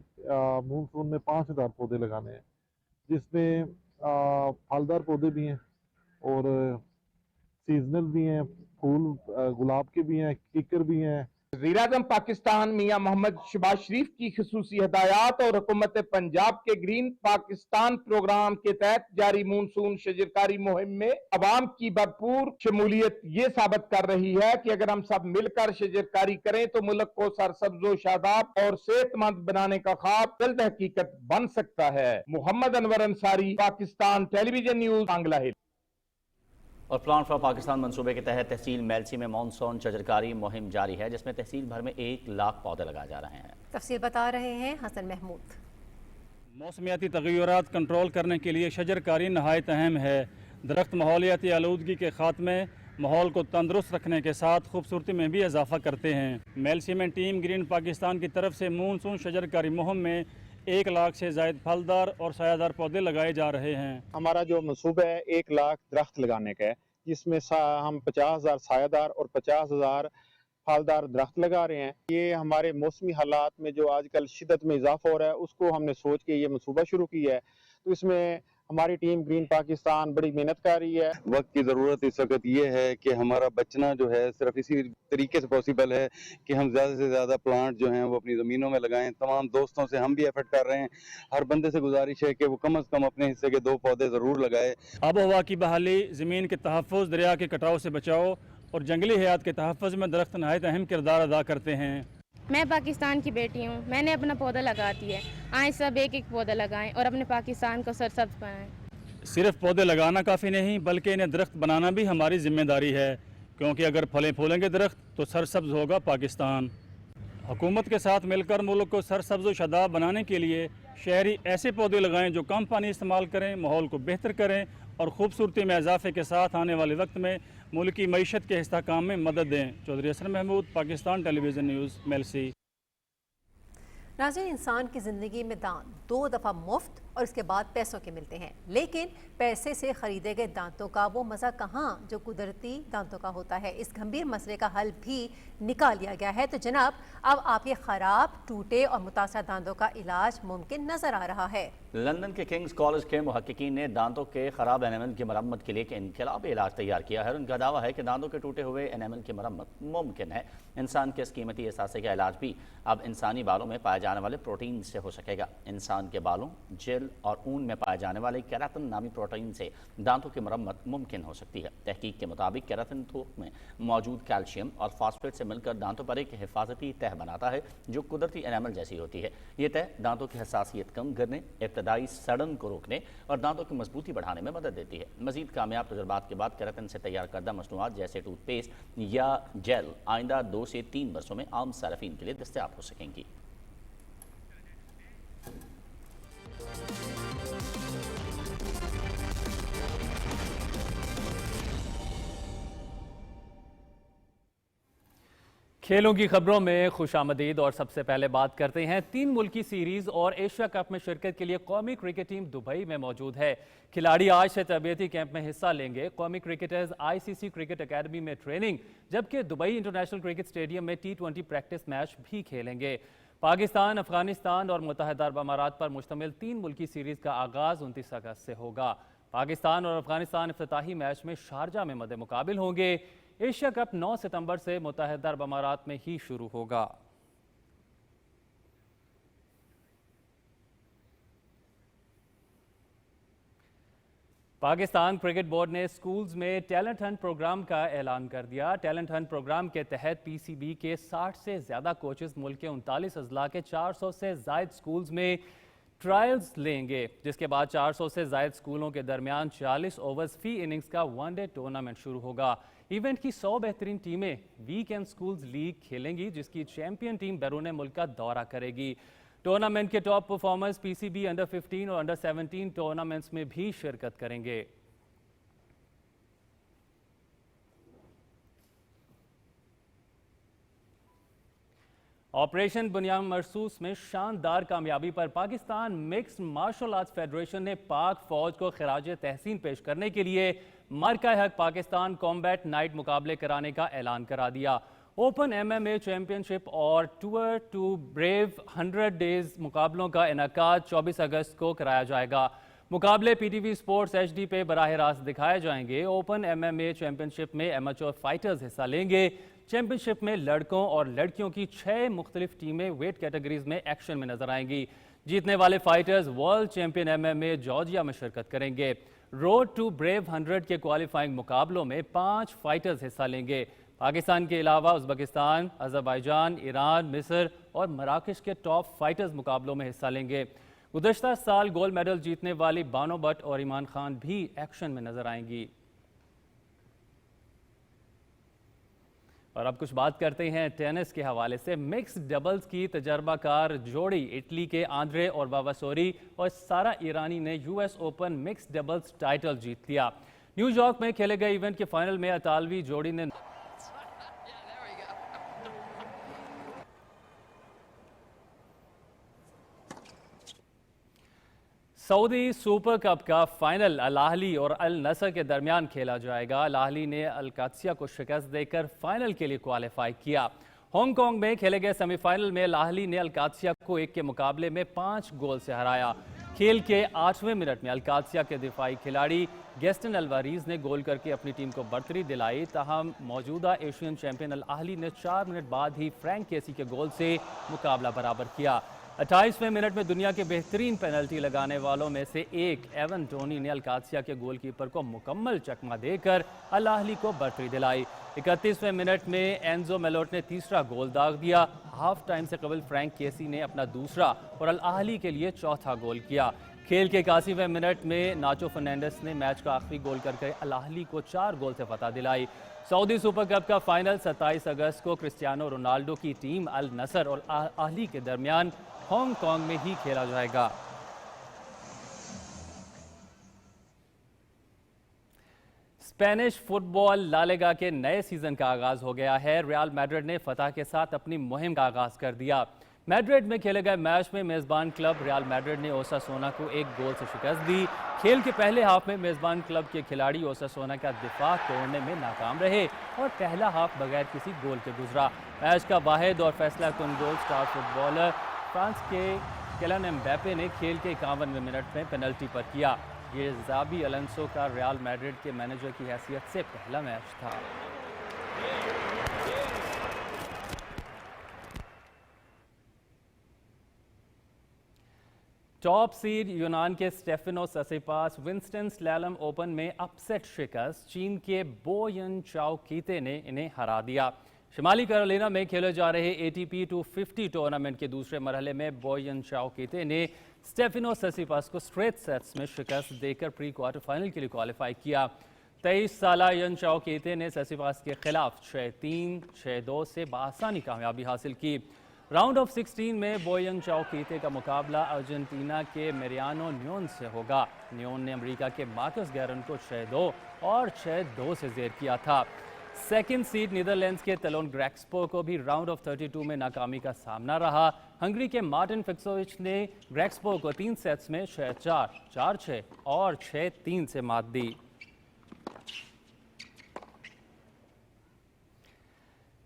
S11: मानसून में 5000 पौधे लगाने हैं, जिसमें फलदार पौधे भी हैं और सीजनल भी हैं, फूल गुलाब के भी हैं, किकर भी हैं।
S10: वज़ीर-ए-आज़म पाकिस्तान मियां मोहम्मद शहबाज शरीफ की खुसूसी हदायत और हुकूमत पंजाब के ग्रीन पाकिस्तान प्रोग्राम के तहत जारी मानसून शजरकारी मुहिम में अवाम की भरपूर शमूलियत ये साबित कर रही है कि अगर हम सब मिलकर शजरकारी करें तो मुल्क को सरसब्ज़ो शादाब और सेहतमंद बनाने का ख्वाब जल्द हकीकत बन सकता है। मोहम्मद अनवर अंसारी, पाकिस्तान टेलीविजन न्यूज़, सांगला हिल।
S2: और प्लान फॉर पाकिस्तान मंसूबे के तहत तहसील मेलसी में मानसून शजरकारी मुहिम जारी है, जिसमें तहसील भर में 1 लाख पौधे लगाए जा रहे हैं।
S1: तफसील बता रहे हैं हसन महमूद।
S12: मौसमियाती तग़य्युरात कंट्रोल करने के लिए शजरकारी नहायत अहम है। दरख्त माहौलियाती आलूदगी के खात्मे, माहौल को तंदुरुस्त रखने के साथ खूबसूरती में भी इजाफा करते हैं। मेलसी में टीम ग्रीन पाकिस्तान की तरफ से मानसून शजरकारी मुहिम में 1 लाख से ज़ायद फलदार और सायादार पौधे लगाए जा रहे हैं।
S11: हमारा जो मंसूबा है 1 लाख दरख्त लगाने का है, जिसमें हम 50,000 सायादार और 50,000 फलदार दरख्त लगा रहे हैं। ये हमारे मौसमी हालात में जो आजकल शिद्दत में इजाफा हो रहा है, उसको हमने सोच के ये मंसूबा शुरू किया है। तो इसमें हमारी टीम ग्रीन पाकिस्तान बड़ी मेहनत कर रही है।
S13: वक्त की ज़रूरत इस वक्त ये है कि हमारा बचना जो है सिर्फ इसी तरीके से पॉसिबल है कि हम ज़्यादा से ज़्यादा प्लांट जो हैं वो अपनी ज़मीनों में लगाएं। तमाम दोस्तों से हम भी एफर्ट कर रहे हैं। हर बंदे से गुजारिश है कि वो कम से कम अपने हिस्से के 2 पौधे ज़रूर लगाए।
S12: आब हवा की बहाली, ज़मीन के तहफ़्फ़ुज़, दरिया के कटाव से बचाव और जंगली हयात के तहफ़्फ़ुज़ में दरख्त नहायत अहम किरदार अदा करते हैं।
S14: मैं पाकिस्तान की बेटी हूँ, मैंने अपना पौधा लगा दिया है। आए सब एक पौधा लगाएं और अपने पाकिस्तान को सरसब्ज बनाएं।
S12: सिर्फ पौधे लगाना काफ़ी नहीं, बल्कि इन्हें दरख्त बनाना भी हमारी जिम्मेदारी है, क्योंकि अगर फलें फूलेंगे दरख्त तो सरसब्ज होगा पाकिस्तान। हुकूमत के साथ मिलकर मुल्क को सरसब्ज व शादाब बनाने के लिए शहरी ऐसे पौधे लगाएं जो कम पानी इस्तेमाल करें, माहौल को बेहतर करें और खूबसूरती में इजाफे के साथ आने वाले वक्त में मुल्क की मईशत के इस्तेहकाम में मदद दें। Chaudhry Hassan Mahmood, Pakistan television news, Mailsi.
S1: नाज़रीन, इंसान की ज़िंदगी में दांत 2 दफ़ा मुफ्त और इसके बाद पैसों के मिलते हैं, लेकिन पैसे से ख़रीदे गए दांतों का वो मज़ा कहाँ जो कुदरती दांतों का होता है। इस गंभीर मसले का हल भी निकाल लिया गया है। तो जनाब, अब आपके ख़राब, टूटे और मुतासर दांतों का इलाज मुमकिन नज़र आ रहा है।
S2: लंदन के किंग्स कॉलेज के मुहक्किकीन ने दांतों के ख़राब एनेमल की मरम्मत के लिए एक इनकलाबी इलाज तैयार किया है। उनका दावा है कि दांतों के टूटे हुए एनेमल की मरम्मत मुमकिन है। इंसान के इस कीमती एहसासे का इलाज भी अब इंसानी बालों में पाए जाने वाले प्रोटीन से हो सकेगा। इंसान के बालों, जेल और ऊन में पाए जाने वाले केराटिन नामी प्रोटीन से दांतों की मरम्मत मुमकिन हो सकती है। तहकीक के मुताबिक केराटिन थोक में मौजूद कैल्शियम और फास्फेट से मिलकर दांतों पर एक हिफाजती तह बनाता है जो कुदरती एनेमल जैसी होती है। ये तह दांतों की हसासियत कम करने, इब्तदाई सड़न को रोकने और दांतों की मजबूती बढ़ाने में मदद देती है। मजीद कामयाब तजुर्बात के बाद केराटिन से तैयार करदा मसनूआत जैसे टूथपेस्ट या जेल आइंदा 2 से 3 वर्षों में आम सार्फिन के लिए दस्तयाब हो सकेंगी।
S4: खेलों की खबरों में खुशामदीद और सबसे पहले बात करते हैं 3 मुल्की सीरीज और एशिया कप में शिरकत के लिए कौमी क्रिकेट टीम दुबई में मौजूद है। खिलाड़ी आज से तरबियती कैंप में हिस्सा लेंगे। कौमी क्रिकेटर्स ICC क्रिकेट अकेडमी में ट्रेनिंग, जबकि दुबई इंटरनेशनल क्रिकेट स्टेडियम में T20 प्रैक्टिस मैच भी खेलेंगे। पाकिस्तान, अफगानिस्तान और मुत्तहदा अरब अमारात पर मुश्तमिल 3 मुल्की सीरीज का आगाज 29 अगस्त से होगा। پاکستان اور افغانستان افتتاحی میچ میں شارجہ میں مد مقابل ہوں گے۔ ایشیا کپ 9 ستمبر سے متحدہ عرب امارات میں ہی شروع ہوگا۔ پاکستان کرکٹ بورڈ نے اسکولز میں ٹیلنٹ ہنٹ پروگرام کا اعلان کر دیا۔ ٹیلنٹ ہنٹ پروگرام کے تحت پی سی بی کے 60 سے زیادہ کوچز ملک کے 39 اضلاع کے 400 سے زائد اسکولز میں ٹرائلز لیں گے، جس کے بعد 400 سے زائد اسکولوں کے درمیان 40 اوورز فی اننگز کا ون ڈے ٹورنامنٹ شروع ہوگا۔ ایونٹ کی 100 بہترین ٹیمیں ویک اینڈ اسکولز لیگ کھیلیں گی، جس کی چیمپئن ٹیم بیرون ملک کا دورہ کرے گی۔ ٹورنامنٹ کے ٹاپ پرفارمرز پی سی بی انڈر 15 اور انڈر 17 ٹورنامنٹس میں بھی شرکت کریں گے۔ آپریشن بنیاد مرصوص میں شاندار کامیابی پر Pakistan mixed martial arts federation نے پاک فوج کو خراج تحسین پیش کرنے کے لیے مارکہ حق پاکستان کامبیٹ نائٹ مقابلے کرانے کا اعلان کرا دیا۔ Open M M A champion شپ اور ٹور ٹو بریو 100 ڈیز مقابلوں کا انعقاد 24 اگست کو کرایا جائے گا۔ مقابلے P T V sports H D پہ براہ راست دکھائے جائیں گے۔ Open M M A championship میں ایمیچور فائٹرز حصہ لیں گے۔ چیمپئن شپ میں لڑکوں اور لڑکیوں کی 6 مختلف ٹیمیں ویٹ کیٹیگریز میں ایکشن میں نظر آئیں گی۔ جیتنے والے fighters world champion M M A Georgia میں شرکت کریں گے۔ روڈ ٹو بریو 100 کے کوالیفائنگ مقابلوں میں 5 فائٹرز حصہ لیں گے۔ پاکستان کے علاوہ ازبکستان، آذربائیجان، ایران، مصر اور مراکش کے ٹاپ فائٹرز مقابلوں میں حصہ لیں گے۔ گزشتہ سال گولڈ میڈل جیتنے والی بانو بٹ اور ایمان خان بھی ایکشن میں نظر آئیں گی۔ اور اب کچھ بات کرتے ہیں ٹینس کے حوالے سے۔ مکس ڈبلز کی تجربہ کار جوڑی اٹلی کے آندرے اور وواسوری اور سارا ایرانی نے U S open mix doubles title جیت لیا۔ نیو یارک میں کھیلے گئے ایونٹ کے فائنل میں اطالوی جوڑی نے سعودی سپر کپ کا فائنل الاہلی اور النصر کے درمیان کھیلا جائے گا۔ الاہلی نے القادسیہ کو شکست دے کر فائنل کے لیے کوالیفائی کیا۔ ہانگ کانگ میں کھیلے گئے سیمی فائنل میں الاہلی نے القادسیہ کو 1 کے مقابلے میں 5 گول سے ہرایا۔ کھیل کے 8ویں منٹ میں القادسیہ کے دفاعی کھلاڑی گیسٹن الواریز نے گول کر کے اپنی ٹیم کو برتری دلائی، تاہم موجودہ ایشین چیمپئن الاہلی نے 4 منٹ بعد ہی فرینک کیسی کے گول سے مقابلہ برابر کیا۔ 28ویں منٹ میں دنیا کے بہترین پینلٹی لگانے والوں میں سے ایک ایون ٹونی نے القادسیہ کے گول کیپر کو مکمل چکمہ دے کر الاہلی کو برتری دلائی۔ 31ویں منٹ میں اینزو میلوٹ نے تیسرا گول داغ دیا۔ ہاف ٹائم سے قبل فرینک کیسی نے اپنا دوسرا اور الاہلی کے لیے چوتھا گول کیا۔ کھیل کے 81ویں منٹ میں ناچو فرنینڈس نے میچ کا آخری گول کر کے الاہلی کو 4 گول سے فتح دلائی۔ سعودی سپر کپ کا فائنل 27 اگست کو کرسٹیانو رونالڈو کی ٹیم النصر اور الاہلی کے درمیان ہانگ کانگ میں ہی کھیلا جائے گا۔ اسپینش فٹ بال لا لیگا کے نئے سیزن کا آغاز ہو گیا ہے۔ ریال میڈرڈ نے فتح کے ساتھ اپنی مہم کا آغاز کر دیا۔ میڈرڈ میں کھیلے گئے میچ میں میزبان کلب ریال میڈرڈ نے اوساسونا کو 1 گول سے شکست دی۔ کھیل کے پہلے ہاف میں میزبان کلب کے کھلاڑی اوساسونا کا دفاع توڑنے میں ناکام رہے اور پہلا ہاف بغیر کسی گول کے گزرا۔ میچ کا واحد اور فیصلہ کن گول اسٹار فٹ بالر فرانس کے کیلن امبیپے نے کھیل کے 51ویں منٹ میں پینلٹی پر کیا۔ یہ زابی الونسو کا ریال میڈرڈ کے مینیجر کی حیثیت سے پہلا میچ تھا۔ ٹاپ سیڈ یونان کے اسٹیفنوس سسیپاس ونسٹن سلیلم اوپن میں اپ سیٹ شکست۔ چین کے بو ین چاؤ کیتے نے انہیں ہرا دیا۔ شمالی کیرولینا میں کھیلے جا رہے اے ٹی پی 250 ٹورنامنٹ کے دوسرے مرحلے میں بو ین چاؤ کیتے نے اسٹیفنوس سسیپاس کو اسٹریٹ سیٹس میں شکست دے کر پری کوارٹر فائنل کے لیے کوالیفائی کیا۔ 23 سالہ ین چاؤ کیتے نے سسیپاس کے خلاف 6-3، 6-2 سے بآسانی کامیابی حاصل کی۔ راؤنڈ آف 16 میں بو ین چاؤ کیتے کا مقابلہ ارجنٹینا کے میریانو نیون سے ہوگا۔ نیون نے امریکہ کے مارکس گیرن کو 6-2 اور 6-2 سے زیر کیا تھا۔ سیکنڈ سیڈ نیدرلینڈز کے تلون گریکسپو کو بھی راؤنڈ آف 32 میں ناکامی کا سامنا رہا۔ ہنگری کے مارٹن فکسووچ نے گریکسپو کو 3 سیٹس میں 6-4، 4-6 اور 6-3 سے مات دی۔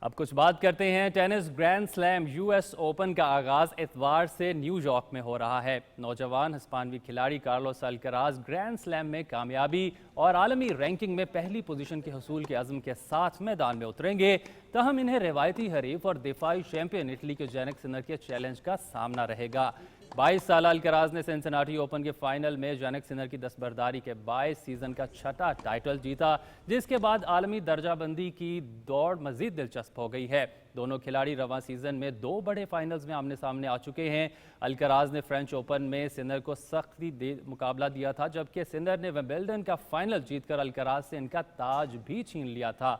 S4: अब कुछ बात करते हैं tennis grand slam US open का आगाज इतवार से न्यूयॉर्क में हो रहा है। नौजवान हिस्पानवी खिलाड़ी कार्लोस अल्कराज ग्रैंड स्लैम में कामयाबी और आलमी रैंकिंग में पहली पोजीशन के हसूल के अज़्म के साथ मैदान में उतरेंगे। तहम इन्हें रिवायती हरीफ और दिफाई चैंपियन इटली के जैनिक सिनर के चैलेंज का सामना रहेगा। 22 साल अल्कराज ने सिंसिनाटी ओपन के फाइनल में जैनिक सिनर की दस्तबरदारी के बायस सीजन का छठा टाइटल जीता, जिसके बाद आलमी दर्जाबंदी की दौड़ मजीद दिलचस्प हो गई है। दोनों खिलाड़ी रवां सीजन में 2 बड़े फाइनल्स में आमने सामने आ चुके हैं। अल्कराज ने फ्रेंच ओपन में सिनर को सख्ती मुकाबला दिया था, जबकि सिनर ने विंबलडन का फाइनल जीतकर अल्कराज से इनका ताज भी छीन लिया था।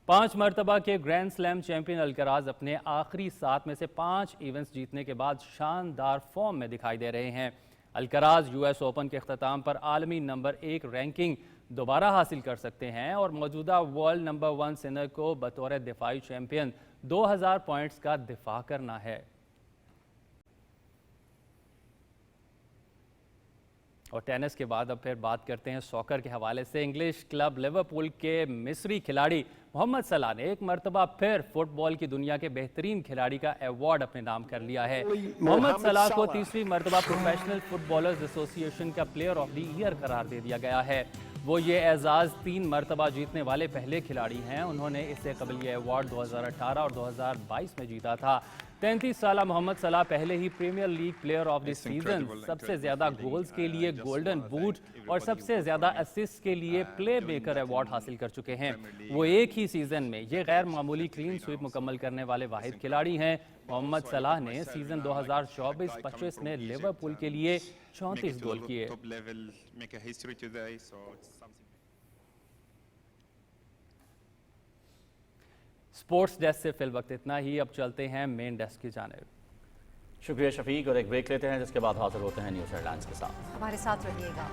S4: 5 मरतबा के ग्रैंड स्लैम चैंपियन अल्कराज अपने आखिरी 7 में से 5 इवेंट्स जीतने के बाद शानदार फॉर्म में दिखाई दे रहे हैं। अल्कराज यूएस ओपन के अख्ताम पर आलमी नंबर 1 रैंकिंग दोबारा हासिल कर सकते हैं और मौजूदा वर्ल्ड नंबर 1 सिनर को बतौर दिफाई चैंपियन 2000 पॉइंट्स का दिफा करना है। और टेनिस के बाद अब फिर बात करते हैं सॉकर के हवाले से। इंग्लिश क्लब लिवरपूल के मिस्री खिलाड़ी मोहम्मद सलाह ने एक मरतबा फिर फुटबॉल की दुनिया के बेहतरीन खिलाड़ी का अवार्ड अपने नाम कर लिया है। मोहम्मद सलाह को तीसरी मरतबा प्रोफेशनल फुटबॉलर्स एसोसिएशन का प्लेयर ऑफ द ईयर करार दे दिया गया है। वो ये एजाज़ 3 मरतबा जीतने वाले पहले खिलाड़ी हैं। उन्होंने इससे कबल ये अवार्ड 2018 और 2022 में जीता था। 33 साला मोहम्मद सलाह पहले ही Premier League player of the season, सबसे ज़्यादा गोल्स के लिए गोल्डन बूट और सबसे ज़्यादा असिस्ट के लिए प्ले मेकर अवार्ड हासिल कर चुके हैं। वो एक ही सीज़न में ये गैर मामूली क्लीन स्वीप मुकम्मल करने वाले वाहिद खिलाड़ी हैं। मोहम्मद सलाह ने सीज़न 2024-25 में लिवरपूल के लिए 34 गोल किए। स्पोर्ट्स डेस्क से फिल वक्त इतना ही। अब चलते हैं मेन डेस्क की जानिब।
S2: शुक्रिया शफीक, और एक ब्रेक लेते हैं जिसके बाद हाजिर होते हैं न्यूज़ हेडलाइंस के साथ।
S1: हमारे साथ रहिएगा।